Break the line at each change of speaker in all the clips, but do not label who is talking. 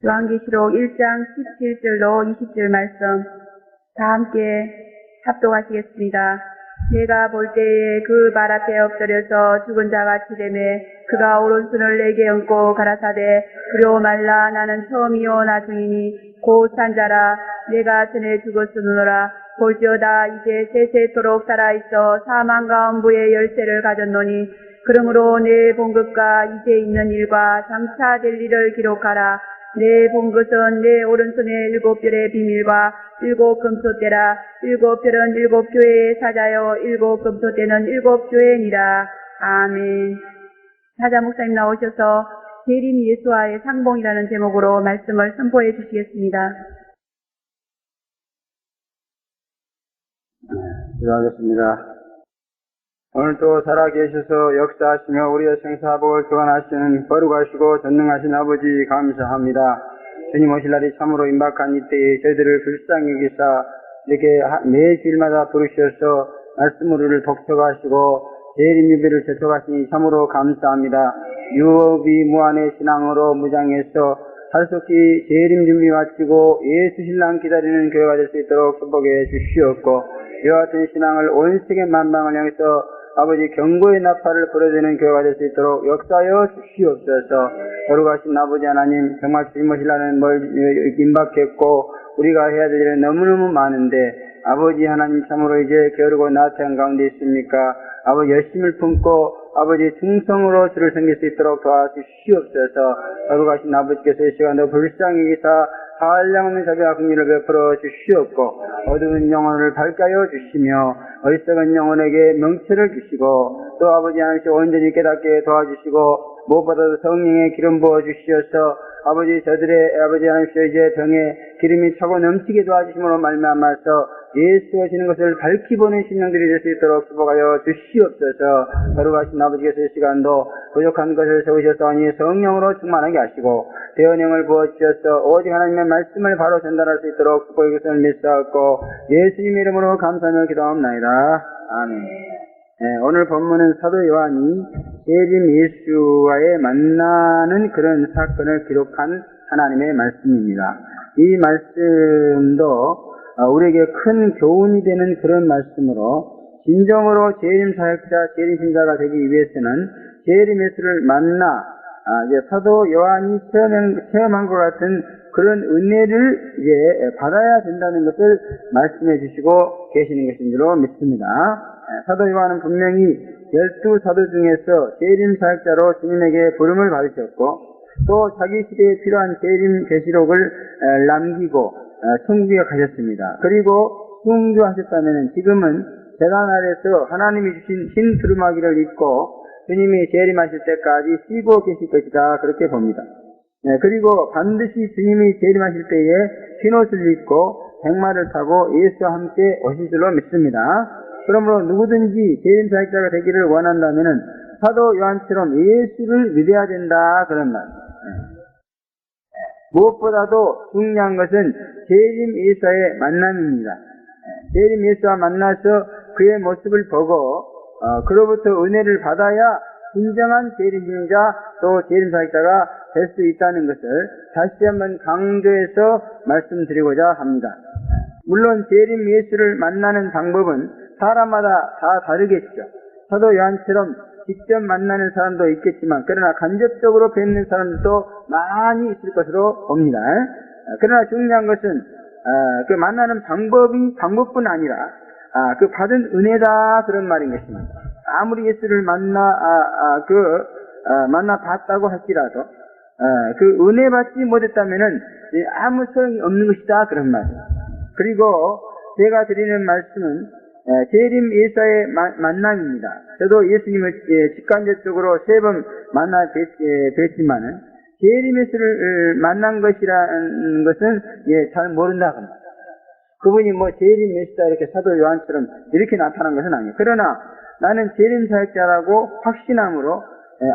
요한계시록 1장 17절로 20절 말씀 다 함께 합독하시겠습니다. 내가 볼 때에 그 발 앞에 엎드려서 죽은 자같이 되매 그가 오른손을 내게 얹고 가라사대 두려워 말라. 나는 처음이요 나중이니 곧 산자라. 내가 전에 죽었으므라. 볼지어다 이제 세세토록 살아있어 사망 가운부의 열쇠를 가졌노니 그러므로 내 본 것과 이제 있는 일과 장차 될 일을 기록하라. 내 본 것은 내 오른손의 7별의 비밀과 7 금토대라. 7별은 7 교회의 사자요 7 금토대는 7 교회니라. 아멘. 사자 목사님 나오셔서 재림 예수와의 상봉이라는 제목으로 말씀을 선포해 주시겠습니다.
기도하겠습니다. 오늘도 살아계셔서 역사하시며 우리의 생사복을 교환하시는 거룩하시고 전능하신 아버지 감사합니다. 주님 오실 날이 참으로 임박한 이때에 저희들을 불쌍히 여기사 이렇게 매주일마다 부르셔서 말씀으로를 독촉하시고 재림 예배를 제촉하시니 참으로 감사합니다. 유업이 무한의 신앙으로 무장해서 살속히 재림 준비 마치고 예수 신랑 기다리는 교회가 될 수 있도록 축복해 주시옵고 이와 같은 신앙을 온 세계 만방을 향해서 아버지 경고의 나팔을 불어대는 교회가 될 수 있도록 역사하여 주시옵소서. 거룩하신 아버지 하나님, 정말 주님 오실 날은 임박했고 우리가 해야 될 일은 너무너무 많은데 아버지 하나님 참으로 이제 게으르고 나태한 가운데 있습니까? 아버지 열심을 품고 아버지 충성으로 주를 섬길 수 있도록 도와주시옵소서. 거룩하신 아버지께서 이 시간도 불쌍히 기사 한량없는 자비와 긍휼을 베풀어 주시옵고 어두운 영혼을 밝게 하여 주시며 어리석은 영혼에게 명철을 주시고 또 아버지 하나님 온전히 깨닫게 도와주시고 무엇보다도 성령의 기름 부어 주시어서 아버지 저들의 아버지 하나님 이제 병에 기름이 차고 넘치게 도와주심으로 말미암아서 예수 오시는 것을 밝히 보는 심령들이 될 수 있도록 축복하여 주시옵소서. 거룩하신 아버지께서 이 시간도 부족한 것을 세우셨사오니 성령으로 충만하게 하시고 대언형을 부어주셔서 오직 하나님의 말씀을 바로 전달할 수 있도록 축복의 것을 믿사옵고 예수님 이름으로 감사하며 기도합나이다. 아멘. 네, 오늘 본문은 사도 요한이 재림 예수와의 만나는 그런 사건을 기록한 하나님의 말씀입니다. 이 말씀도 우리에게 큰 교훈이 되는 그런 말씀으로 진정으로 재림 사역자, 재림 신자가 되기 위해서는 재림 예수를 만나 이제 사도 요한이 체험한 것 같은 그런 은혜를 이제 받아야 된다는 것을 말씀해 주시고 계시는 것인 줄로 믿습니다. 사도 요한은 분명히 12사도 중에서 재림 사역자로 주님에게 부름을 받으셨고 또 자기 시대에 필요한 재림 계시록을 남기고 천국에 가셨습니다. 그리고 순교하셨다면 지금은 재단 아래서 하나님이 주신 흰 두루마기를 입고 주님이 재림하실 때까지 쉬고 계실 것이다 그렇게 봅니다. 그리고 반드시 주님이 재림하실 때에 흰옷을 입고 백마를 타고 예수와 함께 오실 줄로 믿습니다. 그러므로 누구든지 재림 사역자가 되기를 원한다면 사도 요한처럼 예수를 믿어야 된다 그런 말. 무엇보다도 중요한 것은 재림 예수와의 만남입니다. 재림 예수와 만나서 그의 모습을 보고 그로부터 은혜를 받아야 진정한 재림자 또 재림 사역자가 될 수 있다는 것을 다시 한번 강조해서 말씀드리고자 합니다. 물론 재림 예수를 만나는 방법은 사람마다 다 다르겠죠. 사도 요한처럼 직접 만나는 사람도 있겠지만 그러나 간접적으로 뵙는 사람도 많이 있을 것으로 봅니다. 그러나 중요한 것은 그 만나는 방법뿐 아니라 그 받은 은혜다 그런 말인 것입니다. 아무리 예수를 만나 봤다고 할지라도 그 은혜 받지 못했다면은 아무 소용이 없는 것이다 그런 말입니다. 그리고 제가 드리는 말씀은 재림 예수와의 만남입니다. 저도 예수님을 직간접적으로 3번 만나 뵀지만은 재림 예수를 만난 것이라는 것은 잘 모른다고 합니다. 그분이 재림 예수다 이렇게 사도 요한처럼 이렇게 나타난 것은 아니에요. 그러나 나는 재림 사역자라고 확신함으로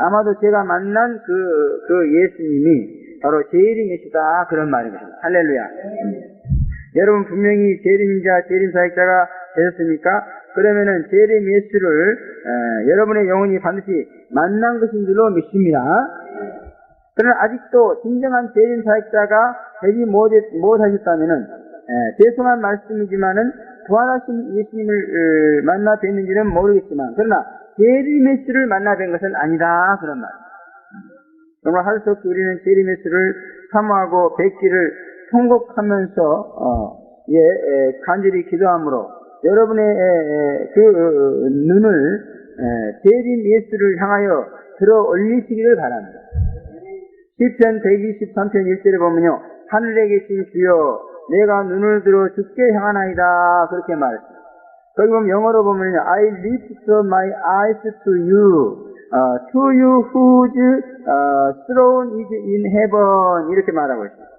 아마도 제가 만난 그 예수님이 바로 재림 예수다 그런 말인 것입니다. 할렐루야. 여러분 분명히 재림자, 재림 사역자가 되셨습니까? 그러면은 재림 예수를 여러분의 영혼이 반드시 만난 것인 줄로 믿습니다. 그러나 아직도 진정한 재림 사역자가 되지 못하셨다면은, 죄송한 말씀이지만은, 부활하신 예수님을 만나 뵀는지는 모르겠지만, 그러나 재림의 수를 만나 뵌 것은 아니다. 그런 말. 정말 할 수 없이 우리는 재림의 수를 사모하고 뵙기를 통곡하면서, 간절히 기도함으로, 여러분의 그 눈을 재림 예수를 향하여 들어 올리시기를 바랍니다. 시편 123편 1절에 보면요, 하늘에 계신 주여 내가 눈을 들어 주께 향하나이다 그렇게 말했습니다. 거기 보면 영어로 보면요, I lift up my eyes to you, to you whose throne is in heaven 이렇게 말하고 있습니다.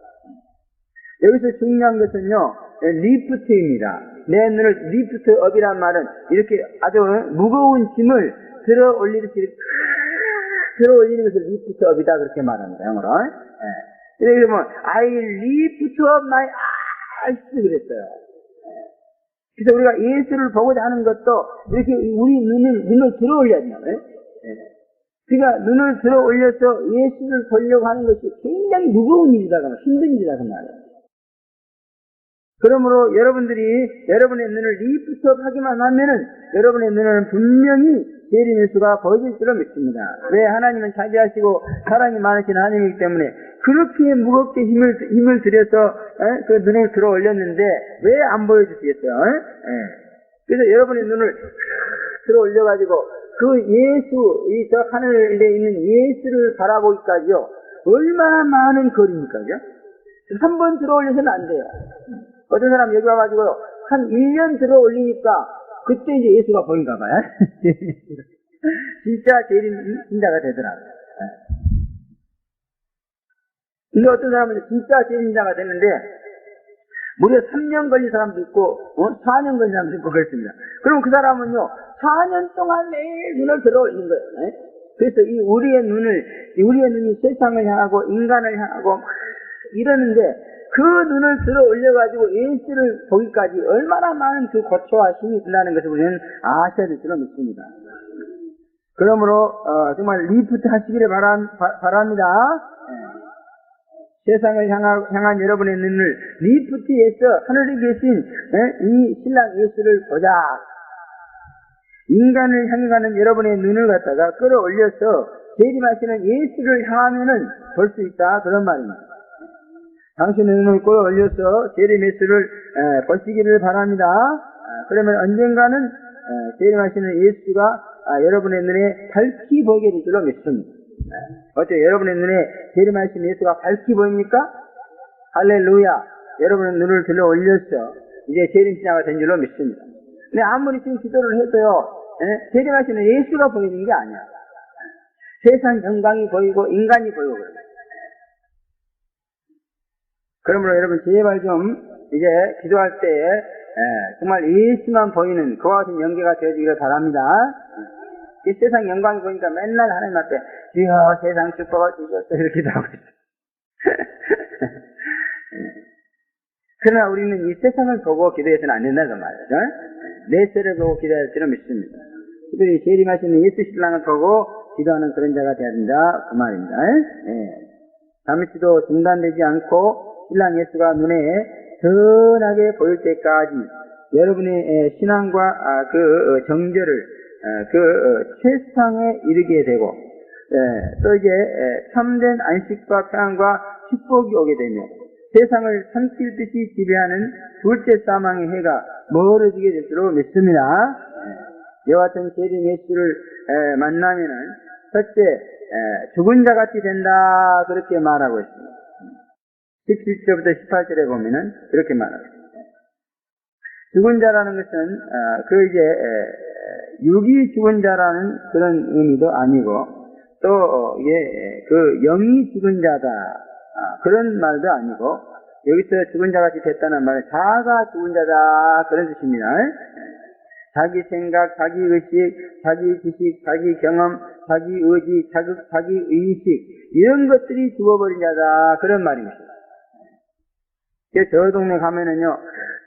여기서 중요한 것은요, 리프트입니다. 내 눈을 리프트 업이란 말은 이렇게 아주 무거운 짐을 들어 올리는 것을 리프트 업이다 그렇게 말합니다. 영어로. 여기 보면 I lift up my eyes 그랬어요. 그래서 우리가 예수를 보고자 하는 것도 이렇게 우리 눈을 들어 올려야 된다. 그러니까 눈을 들어 올려서 예수를 보려고 하는 것이 굉장히 무거운 일이다, 힘든 일이다 그 말이에요. 그러므로 여러분들이 여러분의 눈을 리프트업 하기만 하면은 여러분의 눈에는 분명히 재림 예수가 보여질 줄로 믿습니다. 왜? 하나님은 자비하시고 사랑이 많으신 하나님이기 때문에 그렇게 무겁게 힘을 들여서 그 눈을 들어 올렸는데 왜 안 보여주시겠어요? 그래서 여러분의 눈을 들어 올려가지고 그 예수, 저 하늘에 있는 예수를 바라보기까지요, 얼마나 많은 거리입니까? 한 번 들어 올려서는 안 돼요. 어떤 사람 여기 와가지고 한 1년 들어 올리니까 그때 이제 예수가 보인가 봐요. 진짜 재림자가 되더라고요. 근데 어떤 사람은 진짜 재림자가 되는데 무려 3년 걸린 사람도 있고 4년 걸린 사람도 있고 그렇습니다. 그럼 그 사람은요 4년 동안 매일 눈을 들어 올리는 거예요. 그래서 우리의 눈이 세상을 향하고 인간을 향하고 막 이러는데 그 눈을 들어 올려가지고 예수를 보기까지 얼마나 많은 그 고초와 힘이 든다는 것을 우리는 아셔야 될 줄로 믿습니다. 그러므로 정말 리프트 하시기를 바랍니다. 세상을 향한 여러분의 눈을 리프트해서 하늘에 계신 이 신랑 예수를 보자. 인간을 향해 가는 여러분의 눈을 갖다가 끌어올려서 재림하시는 예수를 향하면은 볼 수 있다 그런 말입니다. 당신의 눈을 끌어올려서 재림 예수를 보시기를 바랍니다. 그러면 언젠가는 재림하시는 예수가 여러분의 눈에 밝히 보게 될 줄로 믿습니다. 어때요? 여러분의 눈에 재림하시는 예수가 밝히 보입니까? 할렐루야! 여러분의 눈을 들어 올려서 이제 재림신자가 된 줄로 믿습니다. 근데 아무리 지금 기도를 해도요, 재림하시는 예수가 보이는 게 아니야. 세상 영광이 보이고 인간이 보이고 그래요. 그러므로 여러분 제발 좀 이제 기도할 때 정말 예수만 보이는 그와 같은 연계가 되어지기를 바랍니다. 이 세상 영광이 보니까 맨날 하나님 앞에 주여 세상 축복을 주셨어 이렇게 기도하고 있어요. 그러나 우리는 이 세상을 보고 기도해서는 안 된다는 말이죠. 내세를 보고 기도할 줄은 믿습니다. 특별히 재림하시는 예수 신랑을 보고 기도하는 그런 자가 되어야 된다 그 말입니다. 잠시도 중단되지 않고 신랑 예수가 눈에 선하게 보일 때까지 여러분의 신앙과 그 정죄를 최상에 이르게 되고 또 이제 참된 안식과 평안과 축복이 오게 되며 세상을 삼킬 듯이 지배하는 둘째 사망의 해가 멀어지게 될 줄로 믿습니다. 이와 같은 재림 예수를 만나면은 첫째 죽은 자 같이 된다 그렇게 말하고 있습니다. 17절부터 18절에 보면은 그렇게 말합니다. 죽은 자라는 것은 육이 죽은 자라는 그런 의미도 아니고 또 이게 그 영이 죽은 자다 그런 말도 아니고 여기서 죽은 자같이 됐다는 말은 자아가 죽은 자다 그런 뜻입니다. 자기 생각, 자기 의식, 자기 지식, 자기 경험, 자기 의지, 자기 의식 이런 것들이 죽어버린 자다 그런 말입니다. 저 동네 가면은요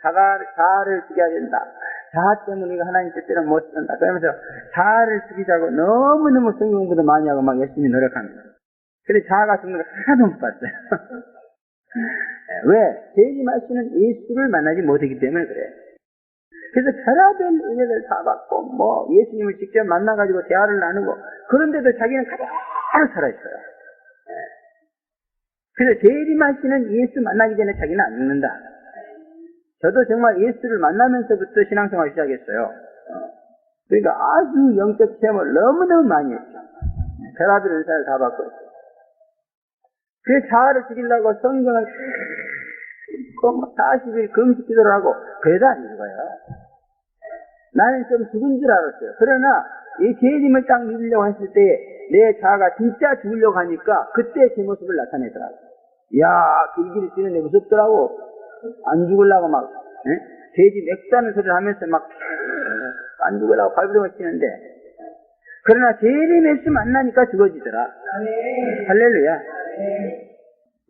자아를 죽여야 된다. 자아 때문에 우리가 하나님 뜻대로 못 산다. 그러면서 자아를 죽이자고 너무너무 성경 공부도 많이 하고 막 열심히 노력합니다. 근데 자아가 죽는 걸 하나도 못 봤어요. 왜? 재림하시는 예수를 만나지 못했기 때문에 그래요. 그래서 별하별 은혜를 다 받고, 예수님을 직접 만나가지고 대화를 나누고, 그런데도 자기는 그대로 살아있어요. 그래서 재림하시는 예수 만나기 전에 자기는 안 죽는다. 저도 정말 예수를 만나면서부터 신앙생활을 시작했어요. 그러니까 아주 영적 체험을 너무너무 많이 했죠. 별하별 은사를 다 받고 있어요. 그 자아를 죽이려고 성경을 읽고 40일 금식 기도를 하고 그래도 안 죽어요. 나는 좀 죽은 줄 알았어요. 그러나 이 재림을 딱 믿으려고 했을 때 내 자아가 진짜 죽으려고 하니까 그때 제 모습을 나타내더라고요. 이야, 길길이 뛰는데 무섭더라고. 안 죽으려고 막 돼지 맥다는 소리를 하면서 막 안 죽으려고 발버둥을 치는데, 그러나 재림에서 만나니까 죽어지더라. 할렐루야.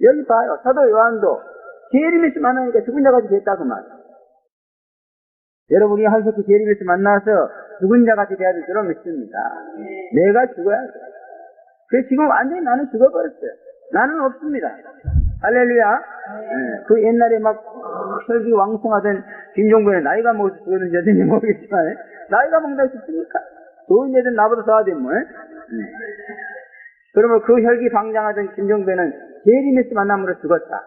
여기 봐요. 사도 요한도 재림에서 만나니까 죽은 자같이 됐다고 말이에요. 여러분이 한석기 재림에서 만나서 죽은 자같이 돼야 될 줄로 믿습니다. 내가 죽어야 돼. 그래서 지금 완전히 나는 죽어버렸어요. 나는 없습니다. 할렐루야. 그 옛날에 막 혈기 왕성하던 김종배는 나이가 먹어서 죽었는지 어딘지 모르겠지만, 나이가 먹는다 싶습니까? 좋은 애들 나보다 더하지 뭐. 그러면 그 혈기 방장하던 김종배는 재림에서 만남으로 죽었다.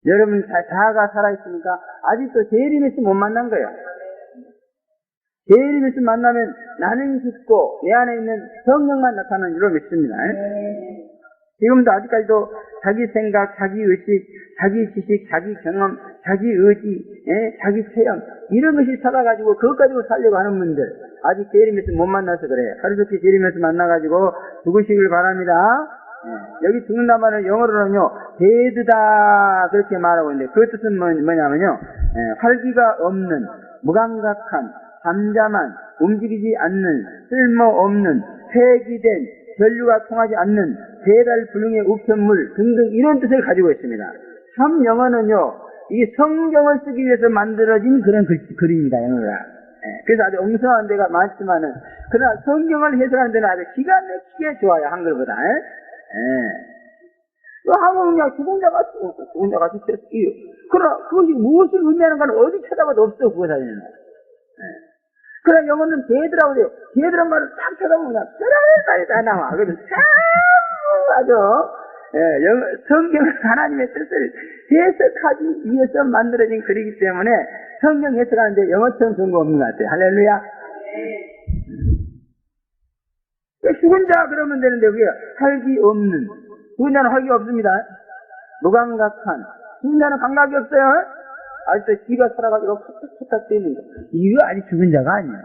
여러분 자아가 살아있으니까 아직도 재림에서 못 만난 거예요. 재림에서 만나면 나는 죽고 내 안에 있는 성령만 나타나는 줄로 믿습니다. 지금도 아직까지도 자기 생각, 자기 의식, 자기 지식, 자기 경험, 자기 의지, 자기 체험 이런 것이 살아가지고 그것 가지고 살려고 하는 분들 아직 재림에서 못 만나서 그래요. 하루속히 재림에서 만나가지고 죽으시길 바랍니다. 여기 죽는다 말은 영어로는요 데드다 그렇게 말하고 있는데 그 뜻은 뭐냐면요 활기가 없는, 무감각한, 잠잠한, 움직이지 않는, 쓸모없는, 폐기된, 전류가 통하지 않는, 대달불능의 우편물 등등 이런 뜻을 가지고 있습니다. 참 영어는요 이 성경을 쓰기 위해서 만들어진 그런 글입니다. 영어가. 그래서 아주 엉성한 데가 많지만은 그러나 성경을 해석하는 데는 아주 기가 막히게 좋아요. 한글보다. 한국은요 죽은 자가 죽겠어요. 그러나 그것이 무엇을 의미하는가는 어디 찾아봐도 없어. 그거 사진은. 그러나 영어는 데드라고 해요. 데드란 말을 딱 찾아보면 쓰라는 다 나와. 그래서 참 아주 성경은 하나님의 뜻을 해석하기 위해서 만들어진 글이기 때문에 성경 해석하는데 영어처럼 좋은 거 없는 것 같아요. 할렐루야. 죽은 자 그러면 되는데 그게 활기 없는, 죽은 자는 활기가 없습니다. 무감각한, 죽은 자는 감각이 없어요. 아직도 지가 살아가지고 팍팍팍 뛰는 거. 이거 아직 죽은 자가 아니에요.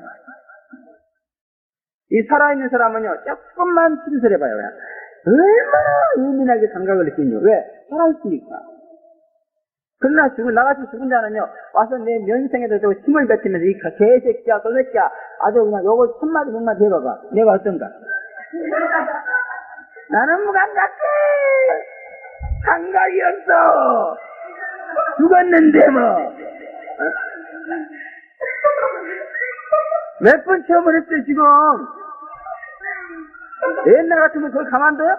이 살아있는 사람은요 조금만 신설해봐요. 얼마나 예민하게 감각을 느끼는요. 왜? 살아있으니까. 그러나 나같이 죽은 자는요 와서 내 면생에도 힘을 뱉으면서 이 개새끼야 또새끼야 아주 그냥 요거 천마디 백마디 해봐봐. 내가 어떤가? 나는 무감각해. 감각이 없어. 죽었는데 뭐. 몇 번 체험을 했어요 지금. 옛날 같으면 그걸 가만둬요?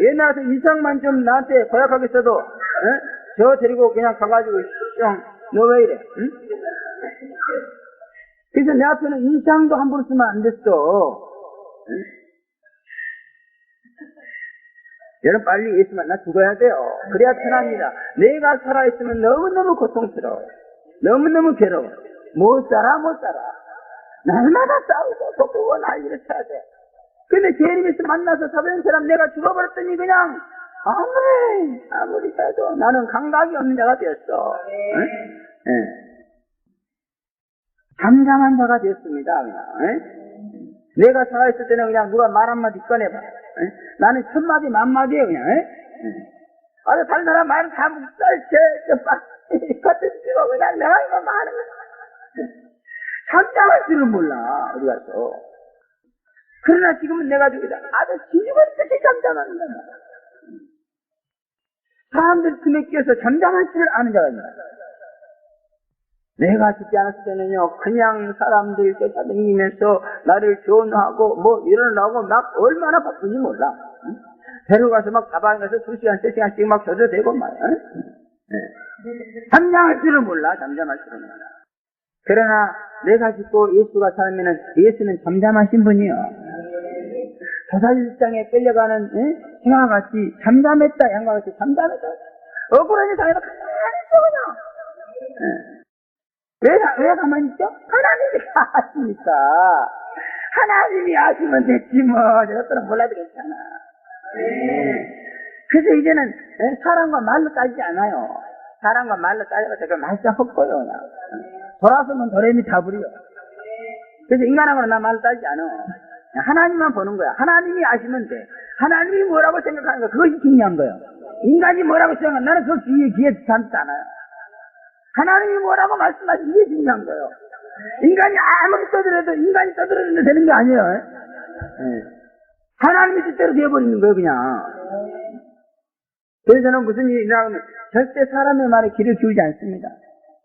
옛날 같은 이상만 좀 나한테 고약하게 써도 저 데리고 그냥 가가지고 너 왜 이래? 응? 그래서 내 앞에는 인상도 함부로 쓰면 안 됐어. 여러분 빨리 예수 만나 죽어야 돼요. 그래야 편합니다. 내가 살아있으면 너무너무 고통스러워. 너무너무 괴로워. 못 살아. 날마다 싸우고 속고 난리를 쳐야 돼. 근데 재림에서 만나서 사는 사람 내가 죽어버렸더니 그냥 아무리 해도 나는 감각이 없는 자가 되었어. 잠잠한 자가 되었습니다. 그냥. 내가 살아있을 때는 그냥 누가 말 한마디 꺼내봐. 나는 천마디 만마디에요 그냥. 아주 다른 사람 말은 다 묵살채 같은 식으로 그냥 내가 이거 말하는 거야. 잠잠할 줄은 몰라 어디 가서. 그러나 지금은 내가 죽이다 아주 뒤집어지듯이 잠잠합니다. 사람들 틈에 끼어서 잠잠할 줄을 아는 자가 있다. 내가 죽지 않았을 때는요, 그냥 사람들 쫓아다니면서 나를 조언하고 뭐 이러려고 막 얼마나 바쁜지 몰라. 응? 데려가서 막 다방에 가서 2시간, 3시간씩 막 줘도 되고 말이야. 응? 네. 잠잠할 줄을 몰라, 잠잠할 줄을 몰라. 그러나 내가 죽고 예수가 살면은 예수는 잠잠하신 분이요. 조사일장에 끌려가는 생화와 같이 잠잠했다, 양과 같이 잠잠했다. 억울한 상에서 가만히 있어 그냥. 왜 가만히 있죠? 하나님이 아시니까. 하나님이 아시면 됐지 뭐. 저것들은 몰라도 괜찮아. 그래서 이제는 사람과 말로 따지지 않아요. 사람과 말로 따져서 그 말자 헛고요 그냥. 돌아서면 도레미 타불이요. 그래서 인간하고는 나 말로 따지지 않아. 하나님만 보는 거야. 하나님이 아시면 돼. 하나님이 뭐라고 생각하는 거 그것이 중요한 거예요. 인간이 뭐라고 생각하는 나는 그 귀에 담지 않아요. 하나님이 뭐라고 말씀하시는 게 중요한 거예요. 인간이 아무리 떠들어도 인간이 떠들어도 되는 게 아니에요. 하나님이 뜻대로 되어버리는 거예요 그냥. 그래서 저는 무슨 일이라 하면 절대 사람의 말에 귀를 기울이지 않습니다.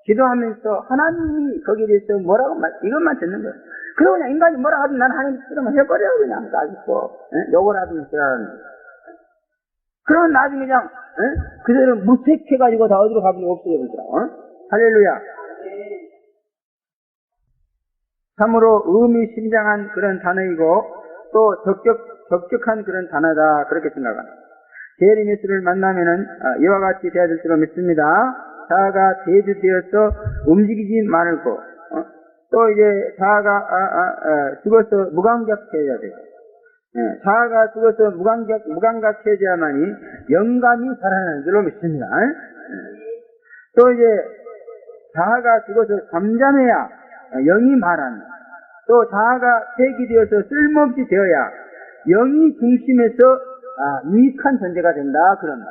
기도하면서 하나님이 거기에 대해서 뭐라고 이것만 듣는 거예요. 그리고 그냥 인간이 뭐라고 하든 난 하나님 뜻대로만 해버려요 그냥. 까짓고 욕을 하든 싫어하든. 그러면 나중에 그냥 그대로 무색해가지고 다 어디로 가버리고 없어져버리더라. 할렐루야. 참으로 의미심장한 그런 단어이고 또 적격한 그런 단어다 그렇게 생각합니다. 제리미스를 만나면은 이와 같이 돼야 될 줄로 믿습니다. 자아가 대두되어서 움직이지 말고 또 이제 자아가 죽어서 무감각해야 돼요. 자아가 죽어서 무감각해져야만이 영감이 살아나는 줄로 믿습니다. 또 이제 자아가 죽어서 잠잠해야 영이 말하는, 또 자아가 폐기되어서 쓸모없이 되어야 영이 중심에서 유익한 존재가 된다 그런다.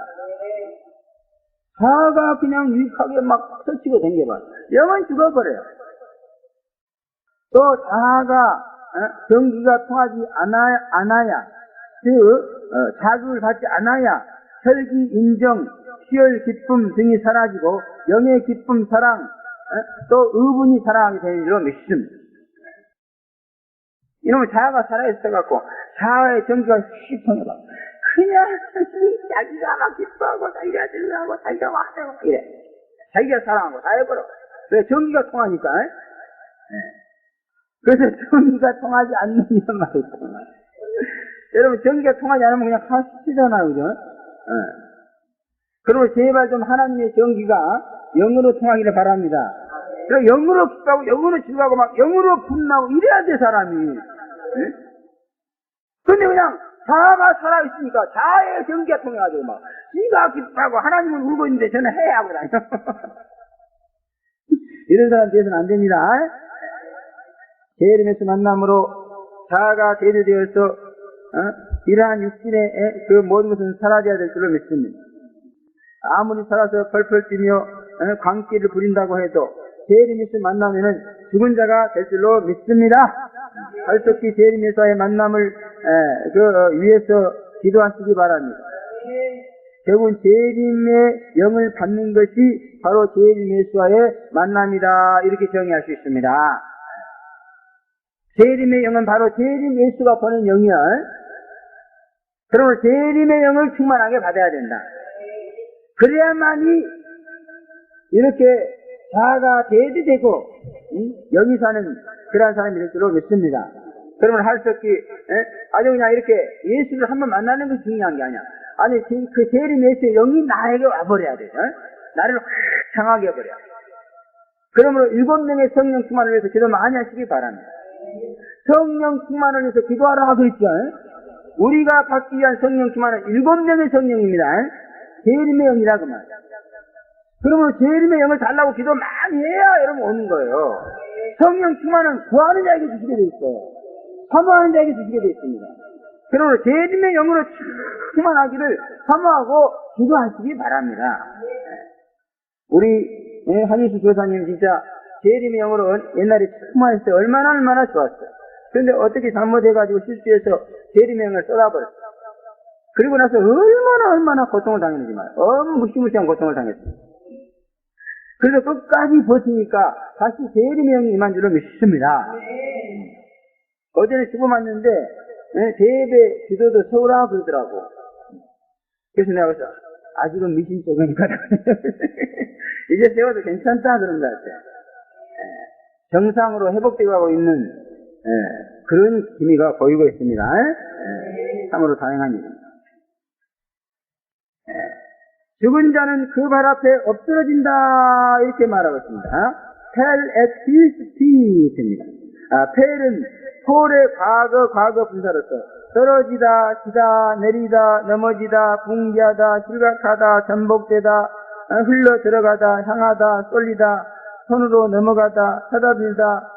자아가 그냥 유익하게 막 서치고 댕겨봐. 영은 죽어버려요. 또 자아가 경기가 통하지 않아야 자극을 받지 않아야 혈기, 인정, 희열, 기쁨 등이 사라지고 영의 기쁨, 사랑, 또 의분이 살아나게 되는 줄로 믿습니다. 이놈의 자아가 살아있어갖고 자아의 경기가 휙 통해봐. 그냥 자기가 막 기뻐하고 자기가 들려하고 자기가 와하고 이래. 자기가 사랑하고 다 해버려. 왜? 전기가 통하니까. 그래서 전기가 통하지 않는 이런 말이 있구나. 여러분 전기가 통하지 않으면 그냥 하시잖아요. 그죠? 그리고 제발 좀 하나님의 전기가 영으로 통하기를 바랍니다. 그리고 영으로 기뻐하고 영으로 즐거워하고 막 영으로 분노하고 이래야 돼 사람이. 근데 그냥 자아가 살아있으니까 자아의 경기가 통해가지고 막 지가 기뻐하고 하나님은 울고 있는데 저는 해하고 다녀. 이런 사람 돼서는 안 됩니다. 제림에서 만남으로 자아가 대두되어서 이러한 육신의 그 모든 것은 사라져야 될 줄로 믿습니다. 아무리 살아서 펄펄 뛰며 광기를 부린다고 해도 제림에서 만나면은 죽은 자가 될 줄로 믿습니다. 발석기 제림에서의 만남을 위해서 기도하시기 바랍니다. 결국은 제림의 영을 받는 것이 바로 제림에서의 만남이다 이렇게 정의할 수 있습니다. 제림의 영은 바로 제림 예수가 보낸 영이야. 그러므로 제림의 영을 충만하게 받아야 된다. 그래야만이 이렇게 자아가 대두되고 영이 사는 그러한 사람이 될 줄로 믿습니다. 그러면 할 수 없기 아주 그냥 이렇게 예수를 한번 만나는 것이 중요한 게 아니야. 아니 그 제림 예수의 영이 나에게 와버려야 돼. 나를 확 향하게 해버려. 그러므로 7명의 성령 충만을 위해서 기도 많이 하시기 바랍니다. 성령 충만을 위해서 기도하라 그랬죠. 우리가 받기 위한 성령 충만은 7명의 성령입니다. 제림의 영이라 그 말이야. 그러면 제림의 영을 달라고 기도 많이 해야 여러분 오는 거예요. 성령 충만은 구하는 자에게 주시게 돼 있어요. 사모하는 자에게 주시게 돼 있습니다. 그러므로 제림의 영으로 충만하기를 사모하고 기도하시기 바랍니다. 우리 한예수 교사님 진짜 제림의 영으로 옛날에 충만했을 때 얼마나 좋았어요. 그런데 어떻게 잘못해가지고 실수해서 제림의 영을 쏟아버렸어요. 그리고 나서 얼마나 고통을 당했는지 말이에요. 무시무시한 고통을 당했어요. 그래서 끝까지 버티니까 다시 재림이 임한 줄로 믿습니다. 어제는 죽어맞는데 대예배 기도도 서울하고 그러더라고. 그래서 내가 그래서 아직은 미신적이니까 이제 세워도 괜찮다 그런 것 같아. 정상으로 회복되어 가고 있는 그런 기미가 보이고 있습니다. 참으로 다행한 일입니다. 죽은 자는 그 발 앞에 엎드러진다 이렇게 말하고 있습니다. Fell at his feet입니다. 펠은 폴의 과거 분사로서 떨어지다, 지다, 내리다, 넘어지다, 붕괴하다, 실각하다, 전복되다, 흘러 들어가다, 향하다, 쏠리다, 손으로 넘어가다, 쳐다들다,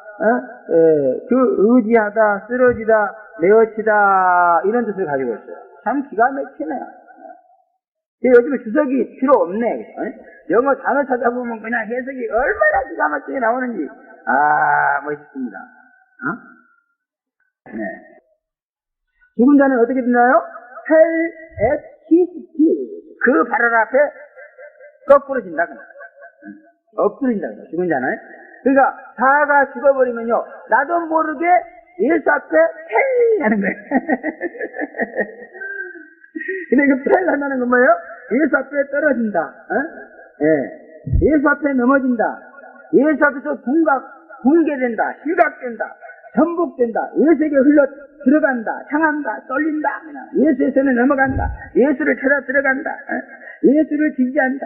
의지하다, 쓰러지다, 내어치다 이런 뜻을 가지고 있어요. 참 기가 막히네요. 요즘에 주석이 필요 없네. 영어 단어 찾아보면 그냥 해석이 얼마나 기가 막히게 나오는지 멋있습니다. 네. 죽은 자는 어떻게 되나요? Fell at his feet. 그 발 앞에 거꾸러진다. 엎드린다. 죽은 자는. 그러니까 자가 죽어버리면요, 나도 모르게 예수 앞에 펠 하는 거예요. 근데 그 펠 한다는 건 뭐예요? 예수 앞에 떨어진다. 예수 앞에 넘어진다. 예수 앞에서 붕괴된다. 실각된다. 전복된다. 예수에게 흘러 들어간다. 향한다. 쏠린다. 예수에서는 넘어간다. 예수를 찾아 들어간다. 예수를 지지한다.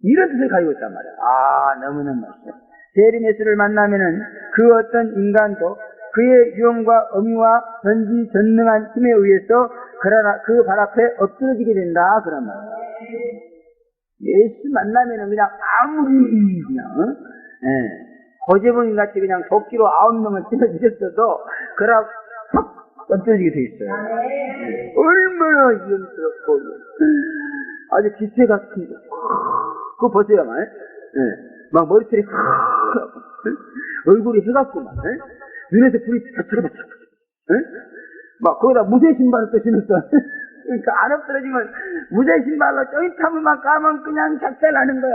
이런 뜻을 가지고 있단 말이야. 너무너무 멋있어. 재림 예수를 만나면은 그 어떤 인간도 그의 유형과 의미와 전지전능한 힘에 의해서 그 발 앞에 엎드러지게 된다. 그런 말이야. 예수 만나면은 그냥 아무리 그냥 고재봉인 같이 그냥 도끼로 9명을 찔러 죽였어도 그라 팍 엎드러지게 돼 있어요. 얼마나 위험스럽고 아주 기세 같은 거. 그거 보세요, 막 머리털이 얼굴이 해갖고 눈에서 불이 닥쳐닥쳐. 막 거기다 무쇠 신발을 또 신었어. 그러니까 안 엎드러지면 무쇠 신발로 쪼잇하면 막 까면 그냥 작살나는 거요.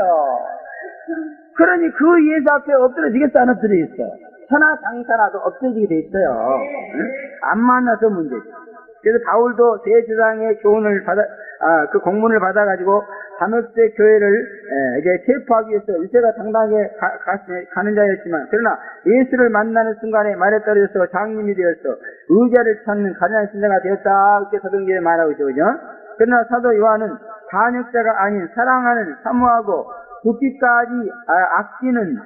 그러니 그 예수 앞에 엎드러지겠어, 안 엎드러지겠어? 천하장사라도 엎드러지게 돼 있어요. 안 만나서 문제지. 그래서 바울도 대제사장의 교훈을 그 공문을 받아가지고 다메섹 교회를 이제 체포하기 위해서 유세가 당당하게 가는 자였지만, 그러나 예수를 만나는 순간에 말에 떨어져서 장님이 되어서 의자를 찾는 가련한 신자가 되었다. 이렇게 사도행전에 말하고 있죠, 그죠? 그러나 사도 요한은 반역자가 아닌 사랑하는, 사모하고 죽기까지 아끼는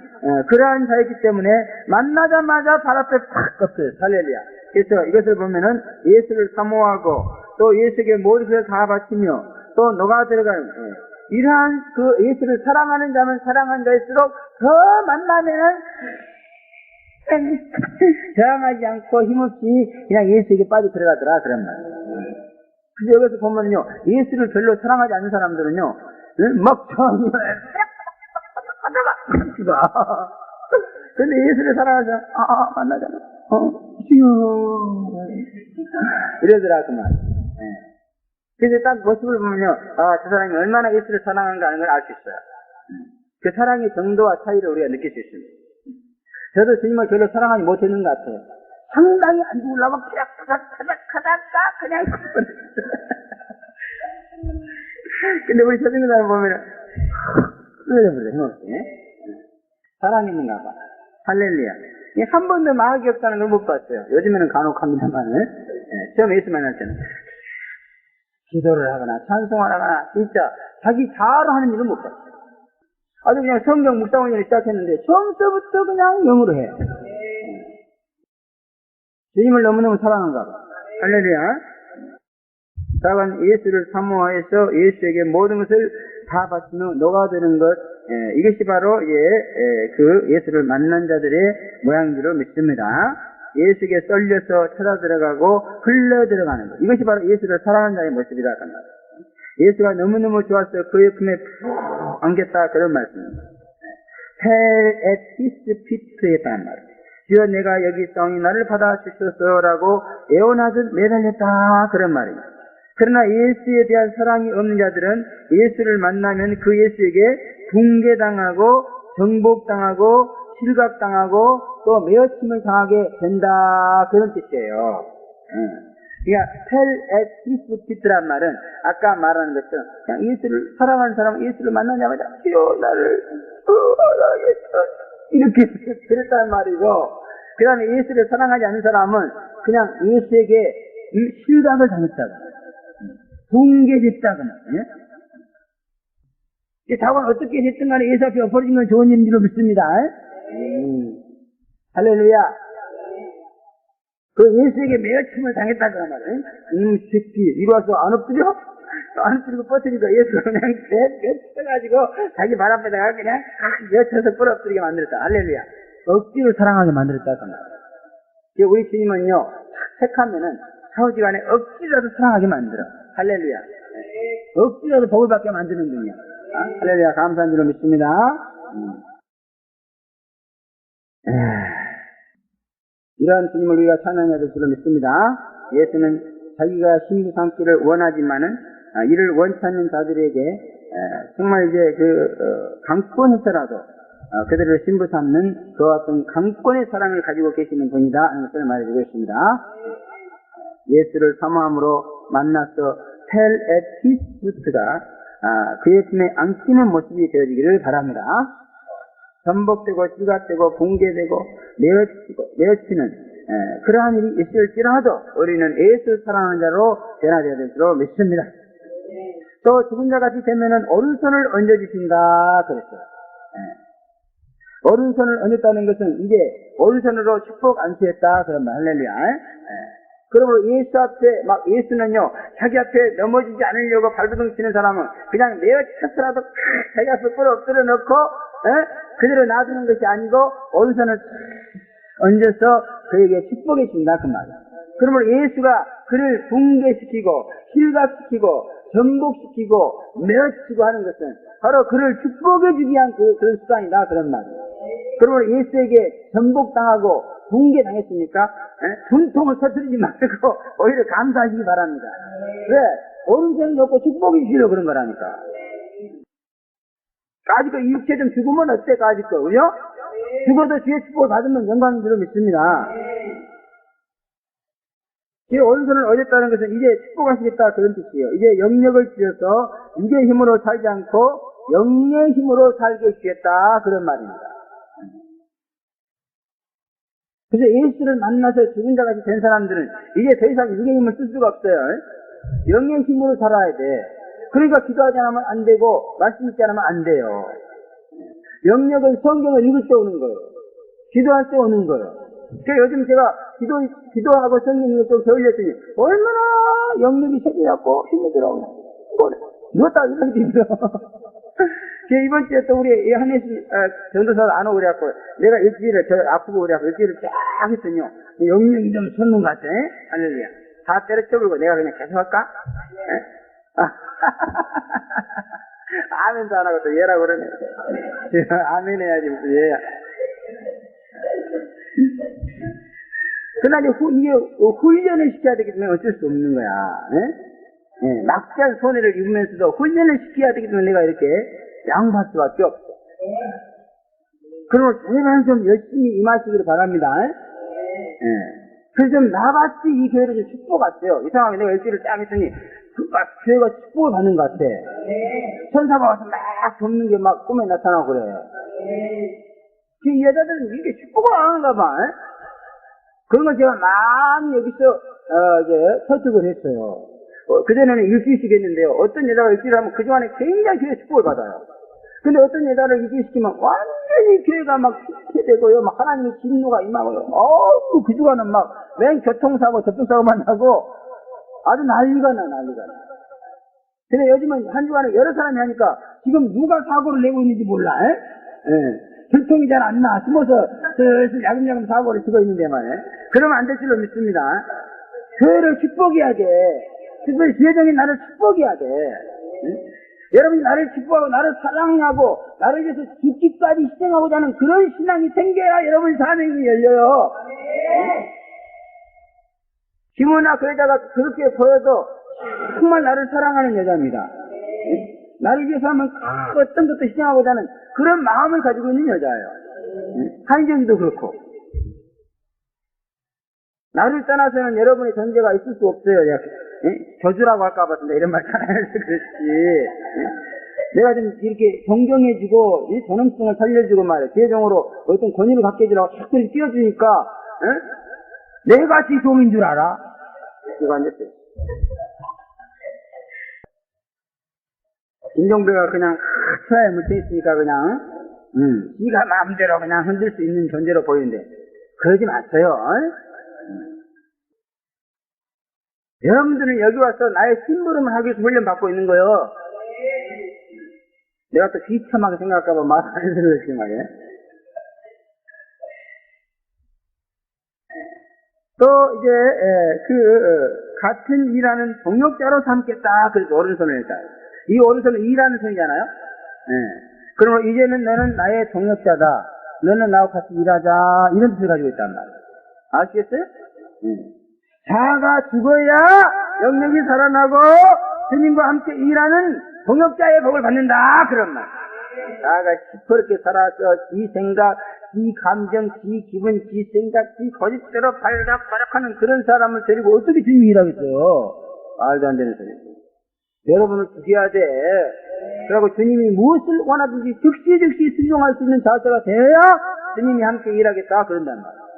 그러한 자였기 때문에 만나자마자 발 앞에 팍 엎어요. 할렐루야. 그래서 이것을 보면은 예수를 사모하고 또 예수에게 모든 것을 다 바치며 또 녹아 들어가는 이러한 그 예수를 사랑하는 자는 사랑하는 자일수록 더 만나면은 저항하지 않고 힘없이 그냥 예수에게 빠져 들어가더라 그런 말이에요. 그래서 여기서 보면요, 예수를 별로 사랑하지 않는 사람들은요, 막 저항을 근데 예수를 사랑하자, 만나잖아. 이러더라, 그 말. 그래서 딱 모습을 보면요, 저 사람이 얼마나 예수를 사랑하는가 하는 걸 알 수 있어요. 그 사랑의 정도와 차이를 우리가 느낄 수 있습니다. 저도 주님을 별로 사랑하지 못했는 것 같아요. 상당히 안 죽으려고 타닥타닥하다가 그냥 근데 우리 저승사를 보면은 흐려져버려요, 힘없이. 사랑했는가 봐. 할렐루야. 한 번도 마귀 없다는 걸 못 봤어요. 요즘에는 간혹 합니다만, 처음 예수 만날 때는 기도를 하거나 찬송을 하거나 진짜 자기 자아로 하는 일은 못 봤어요. 아주 그냥 성경 묵상원을 시작했는데 처음부터 그냥 영으로 해요. 주님을 너무너무 사랑한가 봐. 할렐루야. 다만 예수를 사모하여서 예수에게 모든 것을 다 바치며 녹아드는 것, 이것이 바로 그 예수를 만난 자들의 모양들로 믿습니다. 예수에게 썰려서 찾아 들어가고 흘러 들어가는 것, 이것이 바로 예수를 사랑하는 자의 모습이다. 예수가 너무너무 좋아서 그의 품에 푹 안겼다, 그런 말씀입니다. Fell at his feet에 따른 말. 주여 내가 여기 있사오니 나를 받아주소서라고 애원하듯 매달렸다, 그런 말입니다. 그러나 예수에 대한 사랑이 없는 자들은 예수를 만나면 그 예수에게 붕괴당하고 정복당하고 실각당하고 또 매어침을 당하게 된다 그런 뜻이에요. 그러니까 tell at his feet란 말은 아까 말하는 것처럼 그냥 예수를 사랑하는 사람은 예수를 만나자마자 주여 나를 사랑했어 이렇게 그랬단 말이고, 그 다음에 예수를 사랑하지 않는 사람은 그냥 예수에게 실각을 당했다고 붕괴됐다 그 말이에요. 자관 어떻게 됐든 간에 예수 앞에 엎어진 건 좋은 일인 줄로 믿습니다. 할렐루야. 그 예수에게 매어침을 당했다 그 말이에요. 새끼 이리 와서 안 엎드려? 안 엎드리고 뻗으니까 예수가 그냥 맺혀가지고 자기 발 앞에다가 그냥 맺혀서 끌어엎드리게 만들었다. 할렐루야. 억지로 사랑하게 만들었다 그 말이에요. 우리 주님은요 택하면은 사후지간에 억지라도 사랑하게 만들어. 할렐루야. 억지라도 복을 받게 만드는 분이야. 할렐루야. 감사한 줄로 믿습니다. 이러한 주님을 우리가 찬양해야 될 줄로 믿습니다. 예수는 자기가 신부 삼기를 원하지만은 이를 원치 않는 자들에게 정말 이제 강권해서라도 그들을 신부 삼는 그와 같은 강권의 사랑을 가지고 계시는 분이다 하는 것을 말해주고 있습니다. 예수를 사모함으로 만나서 tell at his foot가 그의 품에 안기는 모습이 되어지기를 바랍니다. 전복되고 실각되고 붕괴되고 내어치는 그러한 일이 있을지라도 우리는 예수 사랑하는 자로 변화되어야 될 줄로 믿습니다. 또 죽은 자 같이 되면은 오른손을 얹어주신다 그랬어요. 오른손을 얹었다는 것은 이제 오른손으로 축복 안수했다 그런 말. 할렐루야. 그러므로 예수 앞에 예수는요 자기 앞에 넘어지지 않으려고 발버둥 치는 사람은 그냥 내어쳤더라도 자기 앞에 끌어엎드려 놓고 그대로 놔두는 것이 아니고 오른손을 얹어서 그에게 축복해 준다 그 말이야. 그러므로 예수가 그를 붕괴시키고 실각시키고 전복시키고 내어치고 하는 것은 바로 그를 축복해 주기 위한 그런 수단이다 그런 말이에요. 그러므로 예수에게 전복당하고 붕괴당했으니까 분통을 터뜨리지 말고 오히려 감사하시기 바랍니다. 왜? 오른손을 놓고 축복해 주시려고 그런 거라니까. 까짓거 이 육체 좀 죽으면 어때 까짓거 그죠? 죽어도 주의 축복을 받으면 영광인 줄로 믿습니다. 이 오른손을 얻었다는 것은 이제 축복하시겠다 그런 뜻이에요. 이제 영역을 주셔서 육의 힘으로 살지 않고 영의 힘으로 살게 주겠다 그런 말입니다. 그래서 예수를 만나서 죽은 자같이 된 사람들은 이제 더 이상 육의 힘을 쓸 수가 없어요. 영의 힘으로 살아야 돼. 그러니까 기도하지 않으면 안 되고 말씀 읽지 않으면 안 돼요. 영역은 성경을 읽을 때 오는 거예요. 기도할 때 오는 거예요. 그러니까 요즘 제가 기도하고 성경 읽을 때 겨울렸더니 얼마나 영역이 세져갖고 힘이 들어오냐. 누웠다 이렇게 힘들어. 이번 주에 또 우리 한혜씨 전도사도 안 오고 그래갖고 내가 일주일을 아프고 그래갖고 일주일을 쫙 했더니요 영역이 좀 솟는 것 같아. 할렐루야. 다 때려쳐버리고 내가 그냥 계속 할까? 아멘도 안 하고 또 얘라고 그러네. 아멘 해야지 무슨 얘야. 그러나 이게 훈련을 시켜야 되기 때문에 어쩔 수 없는 거야. 막대한 손해를 입으면서도 훈련을 시켜야 되기 때문에 내가 이렇게 양보할 수밖에 없어. 그러면 제발 좀 열심히 임하시기를 바랍니다. 그래서 좀 나같이 이 교회를 좀 축복했어요. 이상하게 내가 일주일을 쫙 했더니 교회가 축복을 받는 것 같아. 천사가 와서 막 돕는 게 막 꿈에 나타나고 그래. 이 여자들은 이게 축복을 안 하는가 봐. 그런 걸 제가 많이 여기서 이제 설득을 했어요. 그전에는 일주일씩 했는데요. 어떤 여자가 일주일 하면 그동안에 굉장히 교회 축복을 받아요. 근데 어떤 여자를 일주일시키면 완전히 교회가 막 피해되고요. 막 하나님의 진노가 임하고요. 그동안은 막 맨 교통사고 접촉사고만 하고 아주 난리가 나. 근데 요즘은 한 주간에 여러 사람이 하니까 지금 누가 사고를 내고 있는지 몰라. 교통이 잘 안 나. 숨어서 슬슬 야금야금 사고를 치고 있는데 말이에요. 그러면 안 될 줄로 믿습니다. 교회를 축복해야 돼. 특별히 지혜정이 나를 축복해야 돼. 여러분이 나를 축복하고 나를 사랑하고 나를 위해서 죽기까지 희생하고자 하는 그런 신앙이 생겨야 여러분 사명이 열려요. 김은아 그 여자가 그렇게 보여도 정말 나를 사랑하는 여자입니다. 나를 위해서 하면 그 어떤 것도 희생하고자 하는 그런 마음을 가지고 있는 여자예요. 한정이도 그렇고. 나를 떠나서는 여러분의 존재가 있을 수 없어요. 내가, 저주라고 할까 봐 이런 말 잘 안 해서 그렇지. 내가 좀 이렇게 존경해주고, 이 존엄성을 살려주고 말이야. 대종으로 어떤 권위를 갖게 해주라고 자꾸 띄워주니까, 내가 지도민 줄 알아? 이거 안 됐어요. 김종배가 그냥 하차에 묻혀있으니까 그냥, 지가 마음대로 그냥 흔들 수 있는 존재로 보이는데, 그러지 마세요. 여러분들은 여기 와서 나의 심부름을 하기 위해서 훈련받고 있는 거예요. 내가 또 비참하게 생각할까봐 말 안 해서 그렇지 말이야. 또 이제 같은 일하는 동역자로 삼겠다. 그래서 오른손을 했다. 이 오른손은 일하는 손이잖아요. 그러면 이제는 너는 나의 동역자다. 너는 나와 같이 일하자. 이런 뜻을 가지고 있단 말이야. 아시겠어요? 자가 죽어야 영역이 살아나고 주님과 함께 일하는 동역자의 복을 받는다. 그런 말. 자가 시퍼렇게 살아서 지 생각, 지 감정, 지 기분, 지 생각, 지 거짓대로 발락발락하는 그런 사람을 데리고 어떻게 주님이 일하겠어요? 말도 안 되는 소리. 여러분을 죽여야 돼. 그리고 주님이 무엇을 원하든지 즉시 순종할 수 있는 자세가 돼야 주님이 함께 일하겠다. 그런단 말이야.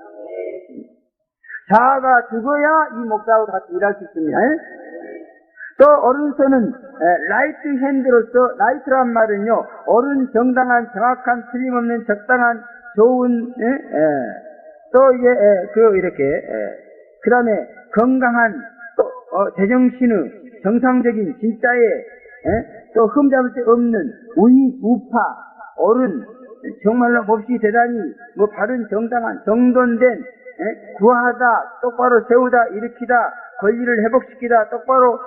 자아가 죽어야 이 목사하고 같이 일할 수 있습니다. 또 오른손은 라이트 핸드로서, 라이트란 말은요, 옳은, 정당한, 정확한, 틀림없는, 적당한, 좋은, 또 이게 이렇게 그 다음에 건강한, 또 제정신의 정상적인 진짜의 또 흠잡을 데 없는 우파, 옳은, 정말로 몹시 대단히 뭐 바른, 정당한, 정돈된, 구하다, 똑바로 세우다, 일으키다, 권리를 회복시키다, 똑바로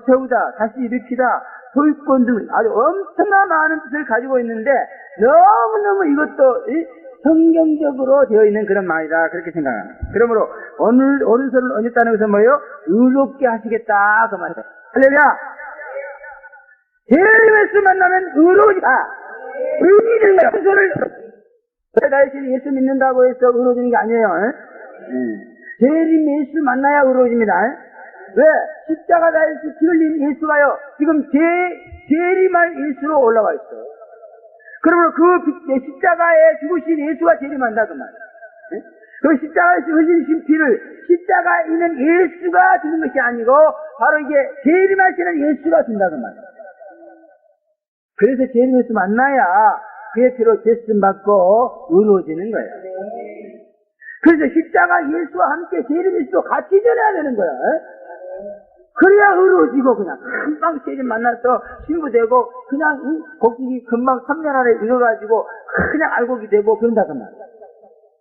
세우다, 다시 일으키다, 소유권 등 아주 엄청난 많은 뜻을 가지고 있는데 너무너무 이것도 성경적으로 되어 있는 그런 말이다. 그렇게 생각합니다. 그러므로 오늘 오른손을 얹었다는 것은 뭐예요? 의롭게 하시겠다. 그 말이에요. 할렐루야! 예수 만나면 의로워지다. 의로워지는 거야. 오른손을 다윗이 예수 믿는다고 해서 의로워지는 게 아니에요. 재림 예수 만나야 의로워집니다. 왜? 십자가 다에서 피 흘린 예수가요, 지금 재림할 예수로 올라와 있어요. 그러면 그 십자가에 죽으신 예수가 재림한다, 그 말이에요. 그 십자가에서 흘리신 피를 십자가에 있는 예수가 주는 것이 아니고, 바로 이게 재림하시는 예수가 준다, 그 말이에요. 그래서 재림 예수 만나야 그의 피로 제씀 받고 의로워지는 거예요. 그래서 십자가 예수와 함께 재림 예수도 같이 전해야 되는 거야. 그래야 의로워지고 그냥 금방 재림 만나서 신부되고 그냥 곡식이 금방 3년 안에 익어가지고 그냥 알곡이 되고 그런다고 말이야.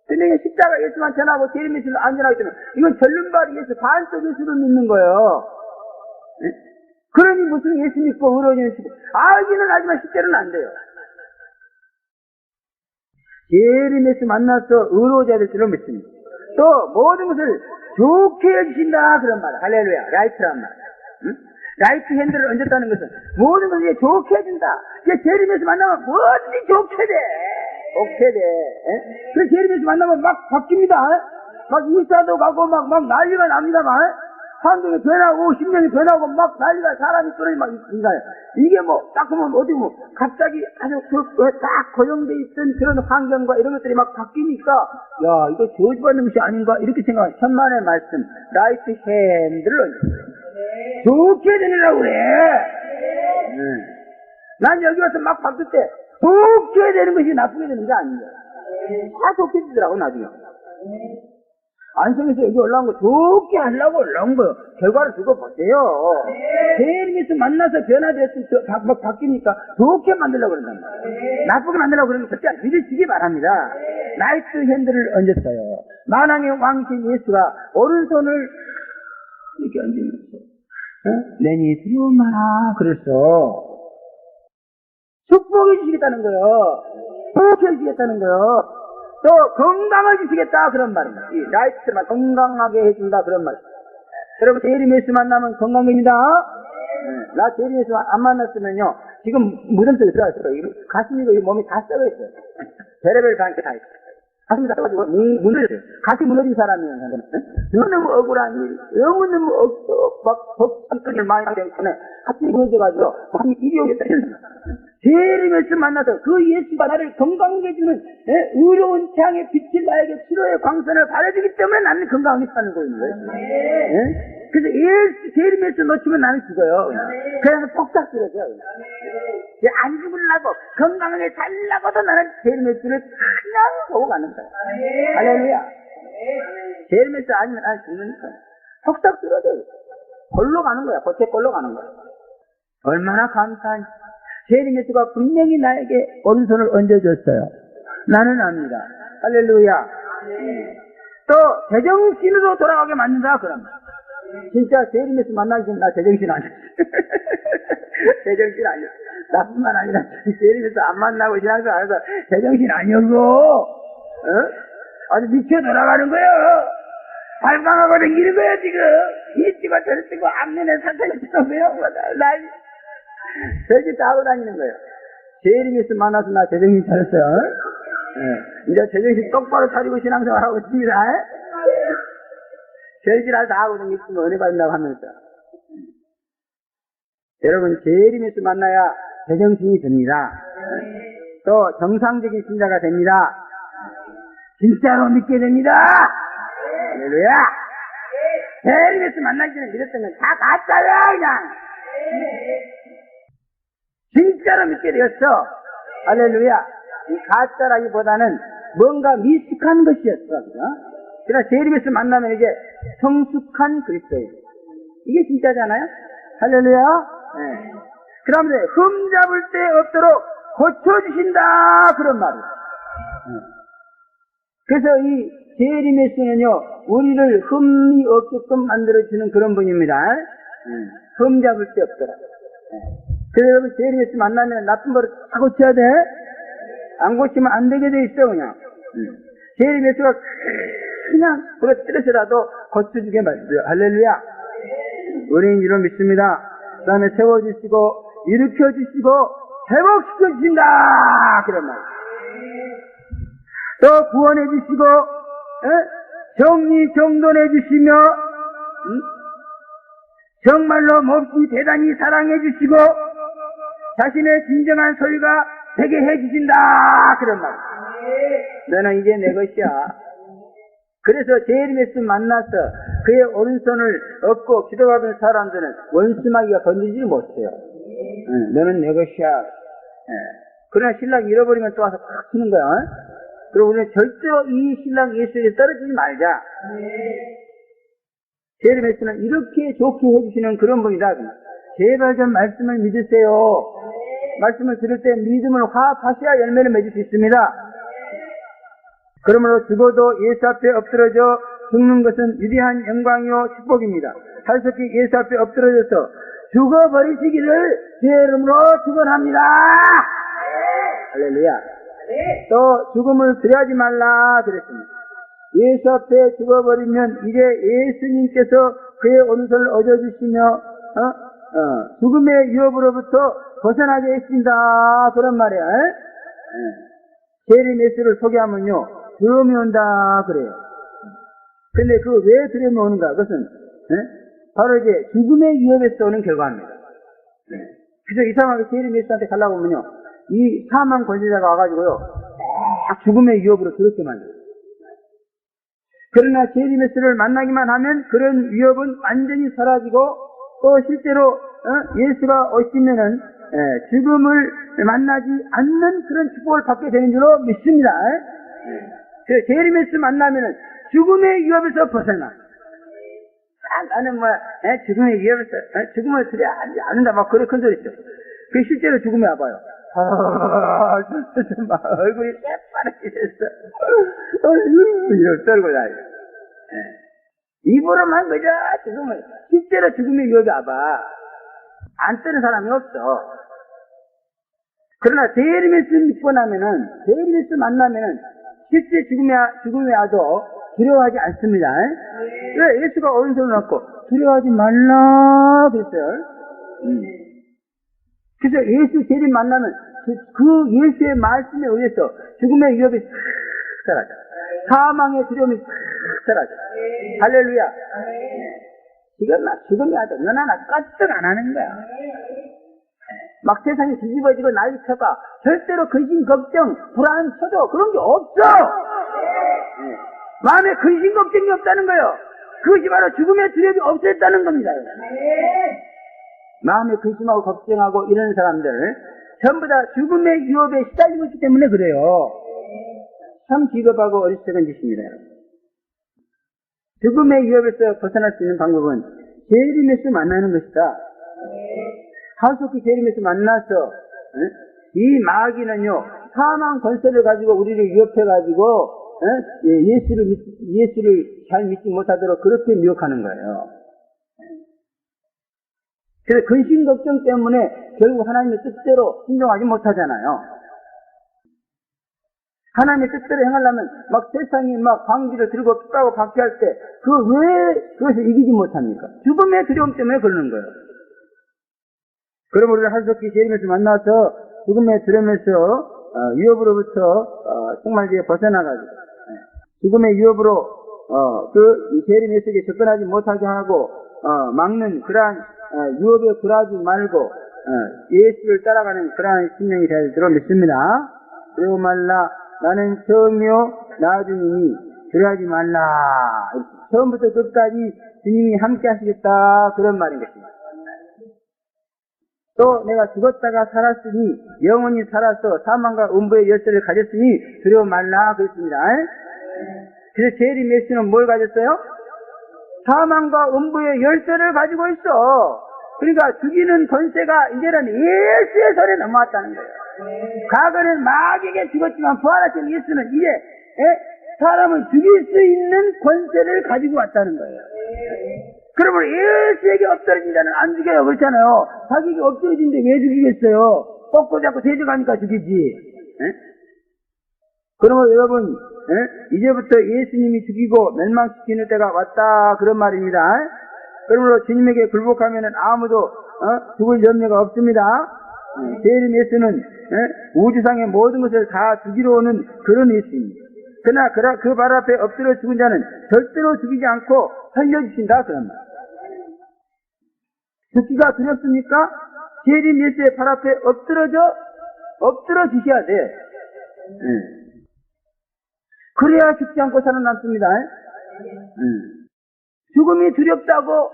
근데 십자가 예수만 전하고 재림 예수를 안 전하기 때문에 이건 절름발이 예수 반쪽 예수를 믿는 거예요. 그러니 무슨 예수 믿고 의로워지는 식 알기는 하지만 실제로는 안 돼요. 재림 예수 만나서 의로워져야 될 줄을 믿습니다. 또 모든 것을 좋게 해주신다 그런 말. 할렐루야. 라이트란 말. 라이트 핸들을 얹었다는 것은 모든 것을 좋게 해준다. 재림 예수 만나면 뭐든지 좋게 돼. 좋게 돼. 그래서 재림 예수 만나면 막 바뀝니다. 막 인사도 가고 막 난리가 납니다만 환경이 변하고 심령이 변하고 막 난리가 사람이 끓어지 막 인사해. 이게 뭐 딱 보면 어디 뭐 갑자기 아주 딱 고정돼 있던 그런 환경과 이런 것들이 막 바뀌니까 야 이거 저주받는 것이 아닌가 이렇게 생각하면 천만의 말씀 라이트 핸들을 얹었어요. 좋게 되느라고 그래. 난 여기 와서 막 바뀔 때 좋게 되는 것이 나쁘게 되는 게 아니에요. 다 좋게 되더라고 나중에. 안성에서 여기 올라온 거 좋게 하려고 올라온 거예요. 결과를 두고 보세요. 재림에서 만나서 변화되었으면 막 바뀌니까 좋게 만들려고 그런단 말이에요. 나쁘게 만들려고 그러는 거 절대 안 믿으시기 바랍니다. 라이트 핸들을 얹었어요. 만왕의 왕신 예수가 오른손을 이렇게 얹으면서 내니 들어오마라 그랬어. 축복해 주시겠다는 거예요. 축복해 주시겠다는 거예요. 또 건강을 주시겠다 그런 말입니다. 이 라이트만 건강하게 해준다 그런 말. 여러분 재림 예수 만나면 건강입니다. 나 재림 예수 안 만났으면요
지금 무덤 속에 들어갔어요. 가슴이고 이 몸이 다 썩어 있어요. 베레벨 반게 다 있어요. 가슴이 다 썩어지고 무너졌어요. 가슴이 무너진 사람이에요. 너무 억울한 일, 너무너무 법칙을 많이 하기 때문에 가슴이 무너져가지고 가슴이 일이 오겠다. 재림에서 만나서 그 예수가 나를 건강하게 해주는 의로운 태양의 빛을 나에게 치료의 광선을 발해주기 때문에 나는 건강하게 사는 거예요. 그래서 예수 재림에서 놓치면 나는 죽어요. 그래서 폭삭 쓰러져요. 안 죽으려고 건강하게 살려고도 나는 재림에서를 그냥 보고 가는 거예요. 할렐루야. 재림에서 아니면 난 죽는 거예요. 폭삭 쓰러져요. 골로 가는 거야. 고체 골로 가는 거야. 얼마나 감사한지. 재림에서가 분명히 나에게 오른손을 얹어줬어요. 나는 압니다. 할렐루야. 또 제정신으로 돌아가게 만든다 그럼. 진짜 재림에서 만나기 전에 나 제정신 아니었어. 제정신 아니었어. 나뿐만 아니라 재림에서 안 만나고 신앙생활 안 해서 제정신 아니었어. 아주 미쳐 돌아가는 거예요. 발광하고 다니는 거예요 지금. 이 뛰고 저리 뛰고 앞면에 사탄이 들어오고요. 별짓 다 하고 다니는 거예요. 재림에서 만나서 나 제정신 차렸어요. 이제 제정신 똑바로 차리고 신앙생활 하고 있습니다. 별짓을 다 하고 있으면 은혜 받는다고 하면서. 여러분, 재림에서 만나야 제정신이 듭니다. 또 정상적인 신자가 됩니다. 진짜로 믿게 됩니다. 할렐루야. 재림에서 만나기 전에 믿었던 건 다 가짜야 그냥. 진짜로 믿게 되었어. 할렐루야. 이 가짜라기보다는 뭔가 미숙한 것이었어. 그러나 재림에서 만나면 이게 성숙한 그리스도예요. 이게 진짜잖아요. 할렐루야. 네. 그 다음에 흠 잡을 데 없도록 고쳐주신다 그런 말이에요. 그래서 이 재림에서는요 우리를 흠이 없게끔 만들어주는 그런 분입니다. 흠 잡을 데 없도록. 그래서 여러분 재림에서 만나면 나쁜 버릇 다 고쳐야 돼. 안 고치면 안 되게 돼 있어 그냥. 재림에서가 그냥 부러뜨려서라도 고쳐주게 말이죠. 할렐루야. 우리는 이로 믿습니다. 그 다음에 세워주시고 일으켜주시고 회복시켜주신다 그런 말. 또 구원해주시고 정리정돈해주시며 정말로 몹시 대단히 사랑해주시고 자신의 진정한 소유가 되게 해주신다 그런 말. 너는 이제 내 것이야. 그래서 재림에서 만나서 그의 오른손을 얻고 기도하던 사람들은 원수마귀가 건드리지 못해요. 너는 내 것이야. 그러나 신랑 잃어버리면 또 와서 팍 치는 거야. 그리고 우리는 절대로 이 신랑 예수에게 떨어지지 말자. 재림에서는 이렇게 좋게 해주시는 그런 분이다. 제발 좀 말씀을 믿으세요. 말씀을 들을 때 믿음을 화합하셔야 열매를 맺을 수 있습니다. 그러므로 죽어도 예수 앞에 엎드러져 죽는 것은 위대한 영광이요 축복입니다. 살석히 예수 앞에 엎드러져서 죽어버리시기를 주의 이름으로 축원합니다. 할렐루야. 또 죽음을 두려워하지 말라 그랬습니다. 예수 앞에 죽어버리면 이제 예수님께서 그의 오른손을 얻어주시며 죽음의 위협으로부터 벗어나게 해주신다 그런 말이에요. 재림 예수를 소개하면요 두려움이 온다 그래요. 근데 그 왜 두려움이 오는가? 그것은 바로 이제 죽음의 위협에서 오는 결과입니다. 그래서 이상하게 재림 예수한테 가려고 하면요 이 사망 권세자가 와가지고요 딱 죽음의 위협으로 그렇게 만들어요. 그러나 재림 예수를 만나기만 하면 그런 위협은 완전히 사라지고 또 실제로 예수가 오시면은 죽음을 만나지 않는 그런 축복을 받게 되는 줄로 믿습니다. 재림 예수 만나면은 죽음의 위협에서 벗어나. 나는 죽음의 위협에서 죽음을 두려워하지 않는다 막 그런 큰 소리 있죠. 그 실제로 죽음에 와봐요. 얼굴이 새파랗게 됐어. 떨고 다녀. 입으로만 그저 죽음을 실제로 죽음의 위협이 와봐. 안 뜨는 사람이 없어. 그러나 재림에서 믿고 나면은 재림에서 만나면은 실제 죽음에 와도 두려워하지 않습니다. 왜? 예수가 오른손을 놓고 두려워하지 말라 그랬어요. 그래서 예수 재림 만나면 그 예수의 말씀에 의해서 죽음의 위협이 싹 사라져. 사망의 두려움이 싹 사라져. 할렐루야. 지금이 아주 너 하나 까뜩 안 하는 거야. 막 세상이 뒤집어지고 난리 쳐봐. 절대로 근심, 걱정, 불안, 초조 그런 게 없어. 마음에 근심, 걱정이 없다는 거예요. 그것이 바로 죽음의 두려움이 없었다는 겁니다. 마음에 근심하고 걱정하고 이런 사람들 전부 다 죽음의 유혹에 시달리고 있기 때문에 그래요. 참 비겁하고 어리석은 짓입니다. 죽음의 위협에서 벗어날 수 있는 방법은 재림에서 만나는 것이다. 하숙기 재림에서 만나서 이 마귀는요 사망 권세를 가지고 우리를 위협해가지고 예수를 잘 믿지 못하도록 그렇게 미혹하는 거예요. 그래서 근심 걱정 때문에 결국 하나님의 뜻대로 순종하지 못하잖아요. 하나님의 뜻대로 행하려면 막 세상이 막 방귀를 들고 춥다고 박해할 때 왜 그것을 이기지 못합니까? 죽음의 두려움 때문에 그러는 거예요. 그럼 우리를 하숙기 재림에서 만나서 죽음의 두려움에서 위협으로부터 정말 이제 벗어나가지고 죽음의 위협으로 그 재림 예수에게 접근하지 못하게 하고 막는 그러한 유업에 굴하지 말고 예수를 따라가는 그러한 신명이 되어 줄로 믿습니다. 그리고 말라 나는 처음이요 나중이니 두려워하지 말라. 처음부터 끝까지 주님이 함께 하시겠다 그런 말인 것입니다. 또 내가 죽었다가 살았으니 영원히 살아서 사망과 음부의 열쇠를 가졌으니 두려워 말라 그랬습니다. 그래서 재림 예수는 뭘 가졌어요? 사망과 음부의 열쇠를 가지고 있어. 그러니까 죽이는 권세가 이제는 예수의 손에 넘어왔다는 거예요. 과거는 마귀에게 죽었지만 부활하신 예수는 이제 사람을 죽일 수 있는 권세를 가지고 왔다는 거예요. 그러면 예수에게 엎드러진 자는 안 죽여요. 그렇잖아요. 자기에게 엎드러진데 왜 죽이겠어요? 뻗고 잡고 대적하니까 죽이지. 그러면 여러분 이제부터 예수님이 죽이고 멸망시키는 때가 왔다 그런 말입니다. 그러므로 주님에게 굴복하면 아무도 죽을 염려가 없습니다. 재림 예수는 우주상의 모든 것을 다 죽이러 오는 그런 예수입니다. 그러나 그 발 앞에 엎드려 죽은 자는 절대로 죽이지 않고 살려주신다 그런 말. 죽기가 두렵습니까? 재림 예수의 발 앞에 엎드려 주셔야 돼. 그래야 죽지 않고 살아남습니다. 죽음이 두렵다고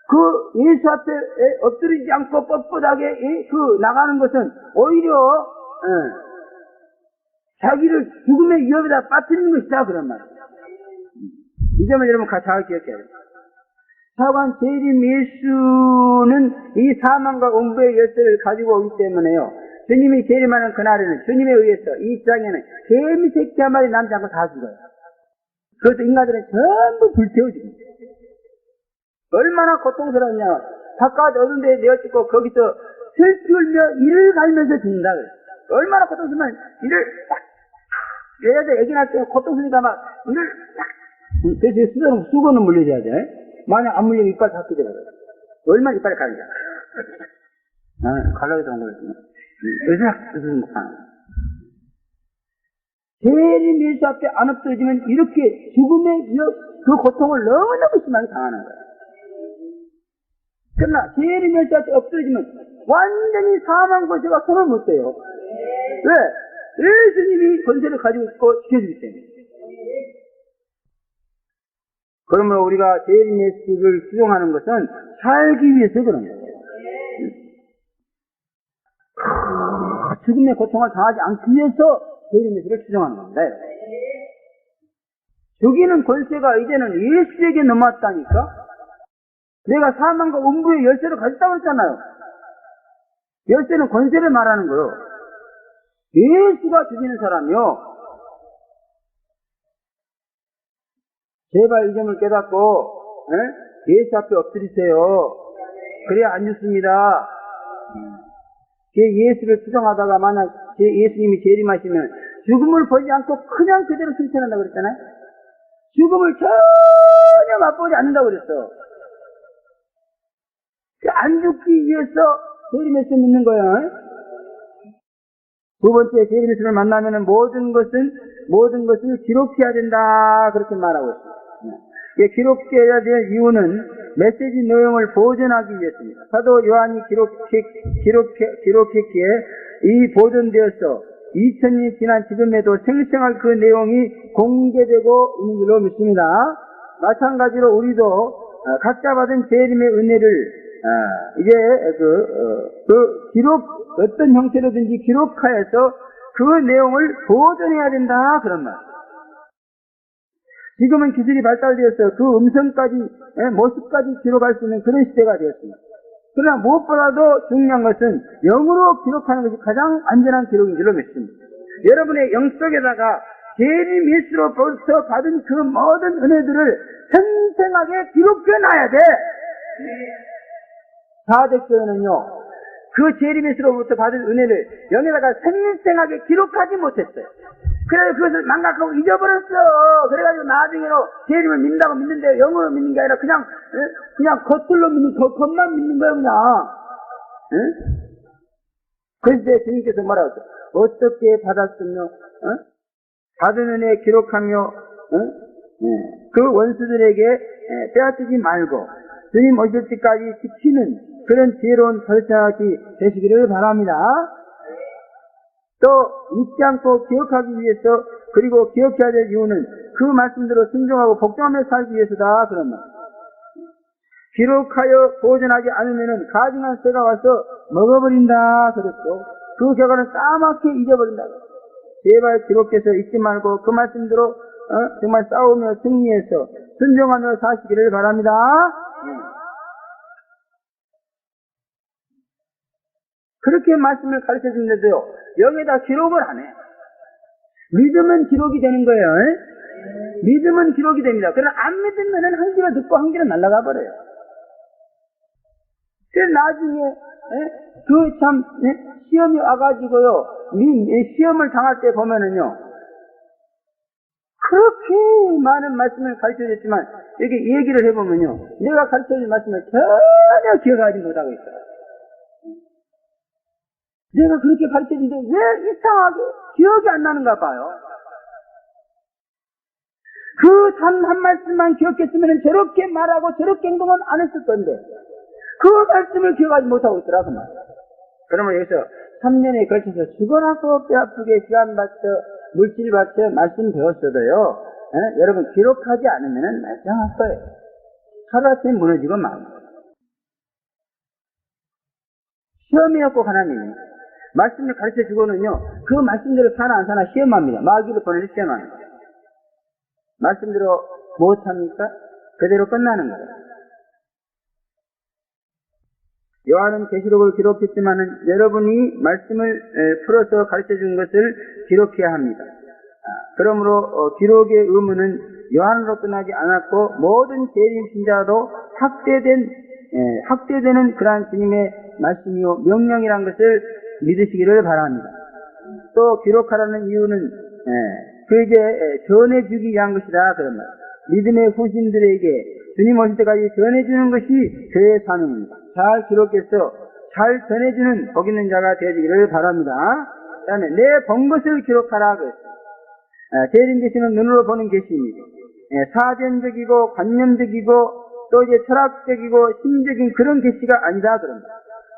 그 예수 앞에 엎드리지 않고 뻣뻣하게 나가는 것은 오히려 자기를 죽음의 위협에다 빠뜨리는 것이다 그런 말이에요. 이 점을 여러분 잘 기억해야 돼요. 사관 재림 예수는 이 사망과 음부의 열쇠를 가지고 오기 때문에요. 주님이 재림하는 그날에는 주님에 의해서 이 땅에는 개미 새끼 한 마리 남지 않고 다 죽어요. 그래서 인간들은 전부 불태워집니다. 얼마나 고통스러웠냐. 바깥 어른 데에 내어찍고 거기서 슬피 울며 이를 갈면서 죽는다 그래요. 얼마나 고통스러우면 이를 딱 여자들 애기 낳을 때 고통스러우니까 막 이를 딱 그래서 수건은 물려줘야 돼. 만약 안 물리면 이빨 다 뜯어버려요. 얼마나 이빨이 가는지 갈라져도 안 걸렸구나. 의사 못하는 재림 예수 앞에 안 엎드러지면 이렇게 죽음의 그 고통을 너무너무 심하게 당하는 거예요. 그러나 재림 예수 앞에 엎드러지면 완전히 사망 권세가 손을 못 대요. 왜? 예수님이 권세를 가지고 있고 지켜주기 때문에. 그러므로 우리가 재림 예수를 수용하는 것은 살기 위해서 그런 거예요. 죽음의 고통을 당하지 않기 위해서 재림 예수를 추정하는 겁니다. 죽이는 권세가 이제는 예수에게 넘어왔다니까? 내가 사망과 음부의 열쇠를 가졌다고 했잖아요. 열쇠는 권세를 말하는 거예요. 예수가 죽이는 사람이요. 제발 이 점을 깨닫고 예수 앞에 엎드리세요. 그래야 안 죽습니다. 예수를 추정하다가 만약 예수님이 재림하시면 죽음을 보지 않고 그냥 그대로 승천한다고 그랬잖아요. 죽음을 전혀 맛보지 않는다고 그랬어. 안 죽기 위해서 재림 예수 믿는 거예요. 두 번째 재림 예수를 만나면은 모든 것을 기록해야 된다 그렇게 말하고 있습니다. 기록해야 될 이유는 메시지 내용을 보존하기 위해서입니다. 사도 요한이 기록했기에 이 보존되어서 2000년이 지난 지금에도 생생한 그 내용이 공개되고 있는 줄로 믿습니다. 마찬가지로 우리도 각자 받은 재림의 은혜를 이제 어떤 형태로든지 기록하여서 그 내용을 보존해야 된다 그런 말. 지금은 기술이 발달되어서 그 음성까지 모습까지 기록할 수 있는 그런 시대가 되었습니다. 그러나 무엇보다도 중요한 것은 영으로 기록하는 것이 가장 안전한 기록인 줄로 믿습니다. 여러분의 영 속에다가 재림 예수로부터 받은 그 모든 은혜들을 생생하게 기록해놔야 돼. 사도교회는요, 그 재림 예수로부터 받은 은혜를 영에다가 생생하게 기록하지 못했어요. 그래서 그것을 망각하고 잊어버렸어. 그래가지고 나중에로 재림을 믿는다고 믿는데 영으로 믿는 게 아니라 그냥 겉으로 믿는, 겉만 믿는 거예요, 그냥. 응? 그래서 주님께서 뭐라고 했어요? 어떻게 받았으며, 받은 은혜 기록하며, 그 원수들에게 빼앗기지 말고, 주님 오실 때까지 지키는 그런 지혜로운 결정이 되시기를 바랍니다. 또 잊지 않고 기억하기 위해서, 그리고 기억해야 될 이유는 그 말씀대로 순종하고 복종하며 살기 위해서다 그런 말. 기록하여 보존하지 않으면 가증한 새가 와서 먹어버린다 그랬고, 그 결과는 까맣게 잊어버린다. 제발 기록해서 잊지 말고 그 말씀대로 정말 싸우며 승리해서 순종하며 사시기를 바랍니다. 그렇게 말씀을 가르쳐 주는데도요, 여기에다 기록을 안 해. 믿으면 기록이 되는 거예요. 믿으면 기록이 됩니다. 그러나 안 믿으면 한 귀로 듣고 한 귀로 날아가 버려요. 그래서 나중에 시험이 와가지고요, 시험을 당할 때 보면은요, 그렇게 많은 말씀을 가르쳐 줬지만 여기 얘기를 해보면요, 내가 가르쳐 준 말씀을 전혀 기억하지 못하고 있어요. 내가 그렇게 가르쳐줬는데 왜 이상하게 기억이 안 나는가 봐요. 그 단 한 말씀만 기억했으면 저렇게 말하고 저렇게 행동은 안 했을 건데 그 말씀을 기억하지 못하고 있더라고. 그러면 여기서 3년에 걸쳐서 죽어나서 뼈 아프게 시간 바쳐 물질 바쳐 말씀 배웠어도요, 여러분 기록하지 않으면 말짱할 거예요. 하루아침에 무너지고 말. 시험이었고 하나님이 말씀을 가르쳐 주고는요, 그 말씀대로 사나 안 사나 시험합니다. 마귀를 보내서 시험합니다. 말씀대로 못합니까? 그대로 끝나는 거예요. 요한은 계시록을 기록했지만은 여러분이 말씀을 풀어서 가르쳐 준 것을 기록해야 합니다. 그러므로 기록의 의무는 요한으로 끝나지 않았고 모든 재림 신자도 확대되는 그러한 주님의 말씀이요 명령이란 것을 믿으시기를 바랍니다. 또 기록하라는 이유는 전해주기 위한 것이다 그런 말. 믿음의 후신들에게 주님 오실 때까지 전해주는 것이 교회의 사명입니다. 잘 기록해서 잘 전해주는 복 있는 자가 되어지기를 바랍니다. 그 다음에 내 본 것을 기록하라 그랬어요. 재림 계시는 눈으로 보는 계시입니다. 사전적이고 관념적이고 또 이제 철학적이고 심적인 그런 계시가 아니다 그럽니다.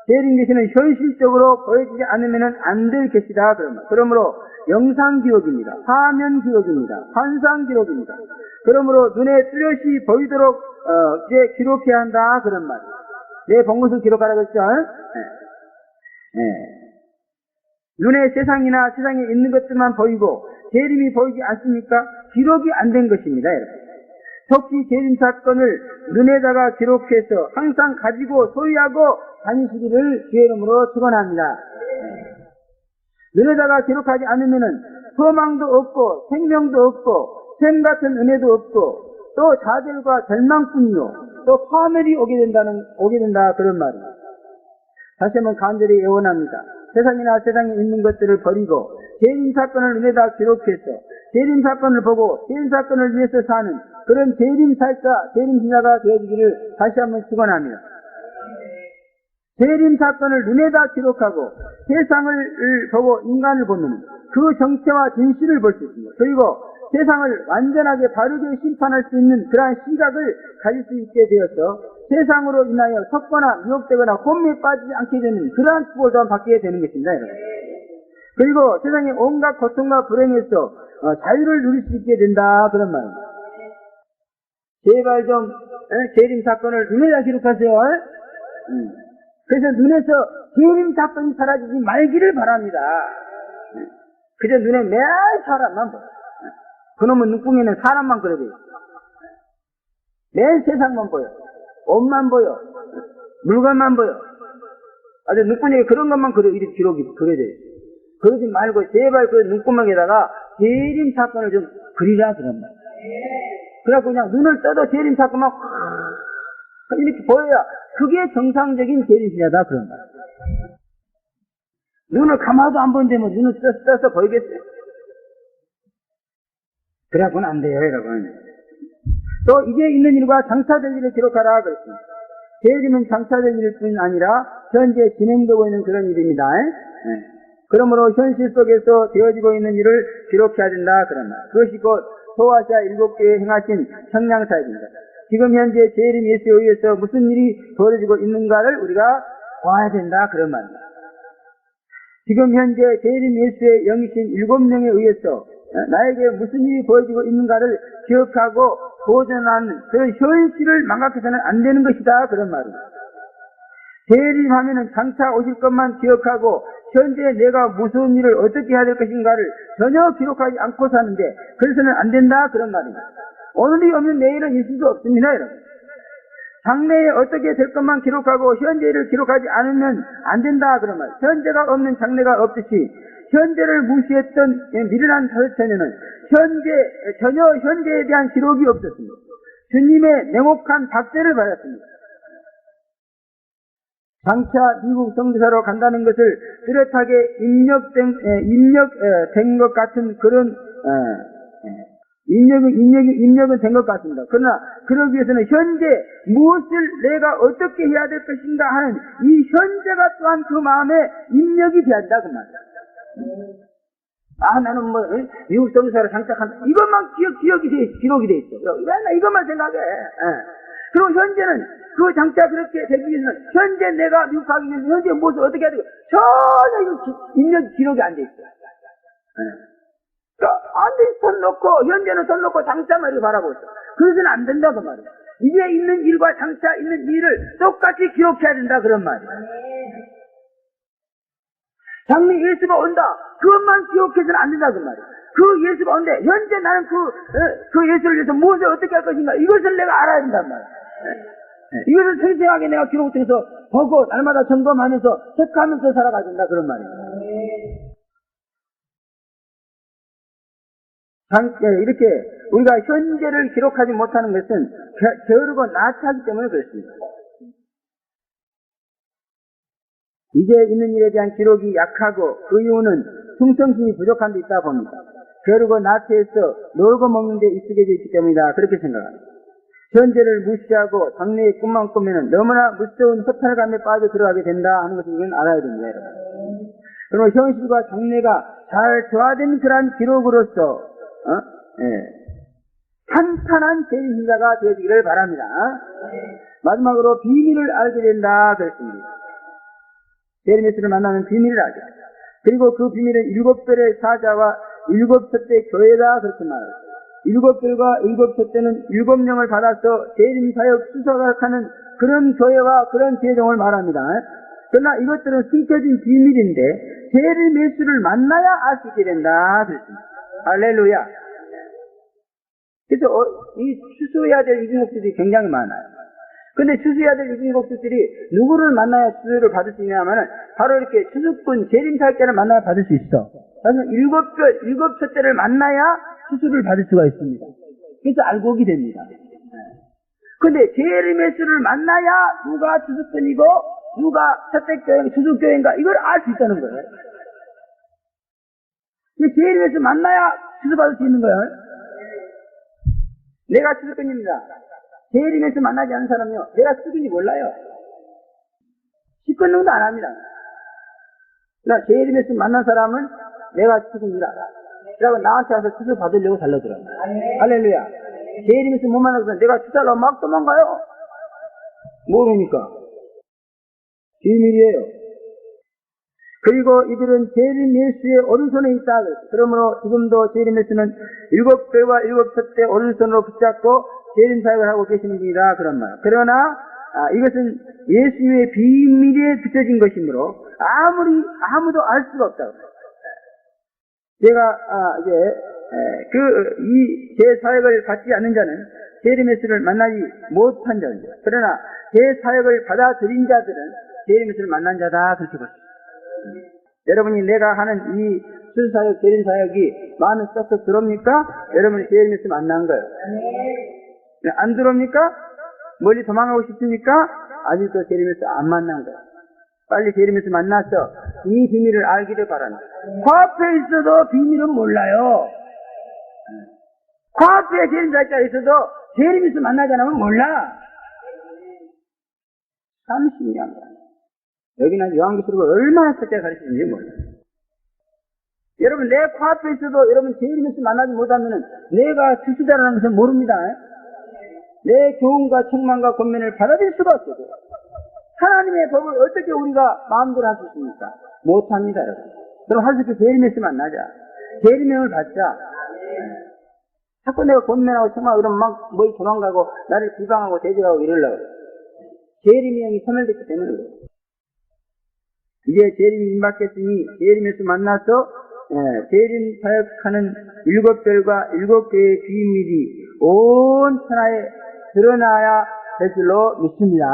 재림 계시는 현실적으로 보여지지 않으면 안 될 계시다 그럽니다. 그러므로 영상 기록입니다. 화면 기록입니다. 환상 기록입니다. 그러므로 눈에 뚜렷이 보이도록 이제 기록해야 한다 그런 말이에요. 내 본 것을 기록하라 그랬죠. 눈에 세상이나 세상에 있는 것들만 보이고 재림이 보이지 않습니까? 기록이 안 된 것입니다, 여러분. 특히 재림 사건을 눈에다가 기록해서 항상 가지고 소유하고 다니시기를 주의 이름으로 축원합니다. 눈에다가 기록하지 않으면은 소망도 없고 생명도 없고 샘 같은 은혜도 없고 또 좌절과 절망뿐이요 또 파멸이 오게 된다 그런 말입니다. 다시 한번 간절히 애원합니다. 세상이나 세상에 있는 것들을 버리고 재림 사건을 눈에다 기록해서 재림 사건을 보고 재림 사건을 위해서 사는 그런 재림 살자, 재림 신자가 되어지기를 다시 한번 축원합니다. 재림 사건을 눈에다 기록하고 세상을 보고 인간을 보면 그 정체와 진실을 볼 수 있습니다. 그리고 세상을 완전하게 바르게 심판할 수 있는 그러한 시각을 가질 수 있게 되어서 세상으로 인하여 섞거나 미혹되거나 혼미에 빠지지 않게 되는 그러한 축복을 또한 받게 되는 것입니다. 여러분. 그리고 세상의 온갖 고통과 불행에서 자유를 누릴 수 있게 된다 그런 말입니다. 제발 좀 재림 사건을 눈에다 기록하세요. 그래서 눈에서 재림 사건이 사라지지 말기를 바랍니다. 그저 눈에 매일 사람만 보여. 그놈의 눈뽕에는 사람만 그려져 있어. 매일 세상만 보여. 옷만 보여. 물건만 보여. 아주 눈뽕에 그런 것만 이렇게 기록이 그려져 있어. 그러지 말고 제발 그 눈구멍에다가 재림 사건을 좀 그리라 그런 말. 그래갖고 그냥 눈을 떠도 재림 사건만 이렇게 보여야 그게 정상적인 재림신이다 그런 말. 눈을 감아도 안 보는데 뭐 눈을 떠서 보이겠어요? 그래갖고는 안 돼요, 여러분. 또 이제 있는 일과 장차될 일을 기록하라 그랬습니다. 재림은 장차될 일일 뿐 아니라 현재 진행되고 있는 그런 일입니다. 그러므로 현실 속에서 되어지고 있는 일을 기록해야 된다 그런 말. 그것이 곧 소아시아 7교회에 행하신 형량사입니다. 지금 현재 재림 예수에 의해서 무슨 일이 벌어지고 있는가를 우리가 봐야 된다 그런 말입니다. 지금 현재 재림 예수의 영이신 7명에 의해서 나에게 무슨 일이 벌어지고 있는가를 기억하고 보존하는 그 현실을 망각해서는 안 되는 것이다 그런 말입니다. 재림하면은 장차 오실 것만 기억하고 현재 내가 무슨 일을 어떻게 해야 될 것인가를 전혀 기록하지 않고 사는데 그래서는 안 된다 그런 말입니다. 오늘이 없는 내일은 있을 수 없습니다 여러분. 장래에 어떻게 될 것만 기록하고 현재를 기록하지 않으면 안 된다 그런 말. 현재가 없는 장래가 없듯이 현재를 무시했던 미련한 사회처녀는 전혀 현재에 대한 기록이 없었습니다. 주님의 냉혹한 박제를 받았습니다. 장차 미국 선교사로 간다는 것을 뚜렷하게 입력된 것 같은 그런 입력은 된 것 같습니다. 그러나 그러기 위해서는 현재 무엇을 내가 어떻게 해야 될 것인가 하는 이 현재가 또한 그 마음에 입력이 되어야 한다 그 말이야. 나는 미국 선교사로 장착한다. 이것만 기록이 돼 있어. 맨날 이것만 생각해. 그리고 현재는 그 장차 그렇게 되기 위해서는 현재 내가 미국 가기 위해서 현재 무엇을 어떻게 해야 되고 전혀 이거 입력 기록이 안 돼 있어. 완전히 손 놓고 현재는 손 놓고 장차만 이렇게 바라보고 있어. 그래서는 안 된다 그 말이야. 이제 있는 일과 장차 있는 일을 똑같이 기록해야 된다 그런 말이야. 장래 예수가 온다. 그것만 기억해서는 안 된다 그 말이야. 그 예수가 온대. 현재 나는 그 예수를 위해서 무엇을 어떻게 할 것인가 이것을 내가 알아야 된단 말이야. 이것을 생생하게 내가 기록해서 보고 날마다 점검하면서 체크하면서 살아가야 된다 그런 말이야. 이렇게 우리가 현재를 기록하지 못하는 것은 게으르고 나태하기 때문에 그렇습니다. 이제 있는 일에 대한 기록이 약하고 그 이유는 충성심이 부족한 데 있다 봅니다. 게으르고 나태해서 놀고 먹는 데 익숙해져 있기 때문이다 그렇게 생각합니다. 현재를 무시하고 장래의 꿈만 꾸면 너무나 무서운 허탈감에 빠져 들어가게 된다 하는 것을 우리는 알아야 됩니다. 여러분. 그러면 현실과 장래가 잘 조화된 그러한 기록으로서 탄탄한 재림신자가 되어지기를 바랍니다. 마지막으로 비밀을 알게 된다 그랬습니다. 재림 예수를 만나는 비밀을 알게 된다. 그리고 그 비밀은 7별의 사자와 7촛대 교회다 그렇게 말합니다. 7별과 7촛대는 7명을 받아서 재림사역 수사하는 그런 교회와 그런 제종을 말합니다. 그러나 이것들은 숨겨진 비밀인데 재림 예수를 만나야 알 수 있게 된다 그랬습니다. 할렐루야. 그래서 이 추수해야 될 이중목수들이 굉장히 많아요. 근데 추수해야 될 이중목수들이 누구를 만나야 추수를 받을 수 있냐 하면은 바로 이렇게 추수꾼 재림사역자를 만나야 받을 수 있어. 그래서 7촛대를 만나야 추수를 받을 수가 있습니다. 그래서 알고 오게 됩니다. 근데 재림의 수를 만나야 누가 추수꾼이고 누가 첫째교회, 추수교회인가 이걸 알 수 있다는 거예요. 재림의 수 만나야 추수 받을 수 있는 거예요. 내가 추수꾼입니다. 재림의 수 만나지 않는 사람은요, 내가 추수꾼인지 몰라요. 시큰둥도 안 합니다. 그러니까 제이름에서 만난 사람은 내가 죽은 줄 알아. 그러고 나한테 와서 주사 받으려고 달려들어요. 할렐루야. 제이름에서 못 만나서 내가 주사로 막 도망가요. 모르니까. 비밀이에요. 그리고 이들은 제림 예수의 오른손에 있다. 그러므로 지금도 제림 예수는 7배와 7푯대 오른손으로 붙잡고 제림 사역을 하고 계시는 분이다. 그런 말. 그러나 이것은 예수의 비밀에 붙여진 것이므로 아무도 알 수가 없다. 제가 이 제 사역을 받지 않는 자는 제림 예수를 만나지 못한 자입니다. 그러나 제 사역을 받아들인 자들은 제림 예수를 만난 자다. 그렇게 보십시오. 여러분이 내가 하는 이 수사역, 재림사역이 마음에 쏙쏙 들어옵니까? 여러분이 재림에서 만난 거예요. 안 들어옵니까? 멀리 도망가고 싶습니까? 아직도 재림에서 안 만난 거예요. 빨리 재림에서 만나서 이 비밀을 알기를 바랍니다. 코앞에 있어도 비밀은 몰라요. 코앞에 재림사역자가 있어도 재림에서 만나지 않으면 몰라. 참 신기한 거야. 여기는 요한계시록을 얼마나 첫째 가르치는지 몰라요. 여러분, 내 코앞에 있어도 여러분 제이름에서 만나지 못하면 내가 주수자라는 것을 모릅니다. 내 교훈과 책망과 권면을 받아들일 수가 없어요. 하나님의 법을 어떻게 우리가 마음대로 할 수 있습니까? 못합니다, 여러분. 그럼 할 수 있게 제이름에서 만나자. 제이름을 받자. 자꾸 내가 권면하고 책망하고 이러면 막 머리 도망가고 나를 비방하고 대적하고 이러려고 그래요. 제이름이 형이 소멸됐기 때문에 그래요. 이제 재림이 임박했으니 재림에서 만나서 재림 사역하는 7별과 7개의 비밀이 온 천하에 드러나야 될 줄로 믿습니다.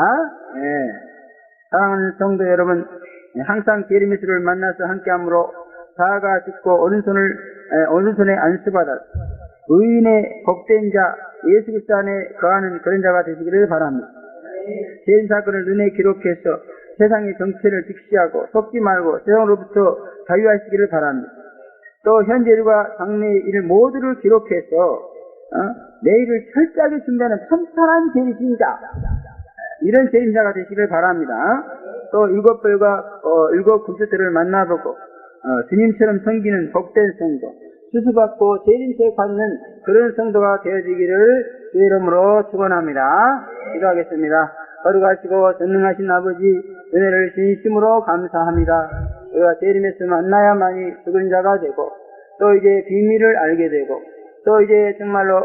사랑하는 성도 여러분, 항상 재림에서를 만나서 함께함으로 자아가 죽고 오른손에 안수받아 의인의 복된 자 예수 그리스도 안에 거하는 그런 자가 되시기를 바랍니다. 재림 사건을 눈에 기록해서 세상의 정체를 직시하고 속지 말고 세상으로부터 자유하시기를 바랍니다. 또 현재 일과 장래의 일 모두를 기록해서 내일을 철저하게 준비하는 천천한 재림자, 이런 재림자가 되시기를 바랍니다. 또 7별과 7군주들을 만나보고 주님처럼 섬기는 복된 성도, 수수받고 재림책 받는 그런 성도가 되어지기를 주의 이름으로 축원합니다. 기도하겠습니다. 거룩하시고 전능하신 아버지, 은혜를 진심으로 감사합니다. 우리가 재림에서 만나야만이 죽은 자가 되고 또 이제 비밀을 알게 되고 또 이제 정말로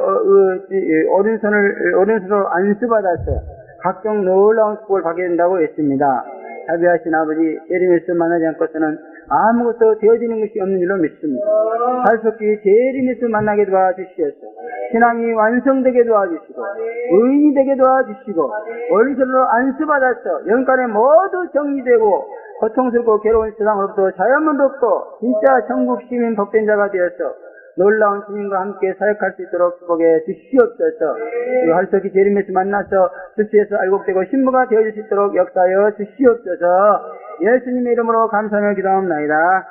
오른손으로 안수받아서 각종 놀라운 축복을 받게 된다고 했습니다. 자비하신 아버지, 재림에서 만나지 않고서는 아무것도 되어지는 것이 없는 줄로 믿습니다. 살속히 재림에서 만나게 도와주시옵소서. 신앙이 완성되게 도와주시고 의인이 되게 도와주시고 오른손으로 안수받아서 영간에 모두 정리되고 고통스럽고 괴로운 세상으로부터 자연문 받고 진짜 천국 시민 복된 자가 되어서 놀라운 주님과 함께 사역할 수 있도록 축복해 주시옵소서. 활속히 재림에서 만나서 수치에서 알곡되고 신부가 되어줄 수 있도록 역사하여 주시옵소서. 예수님의 이름으로 감사하며 기도합니다.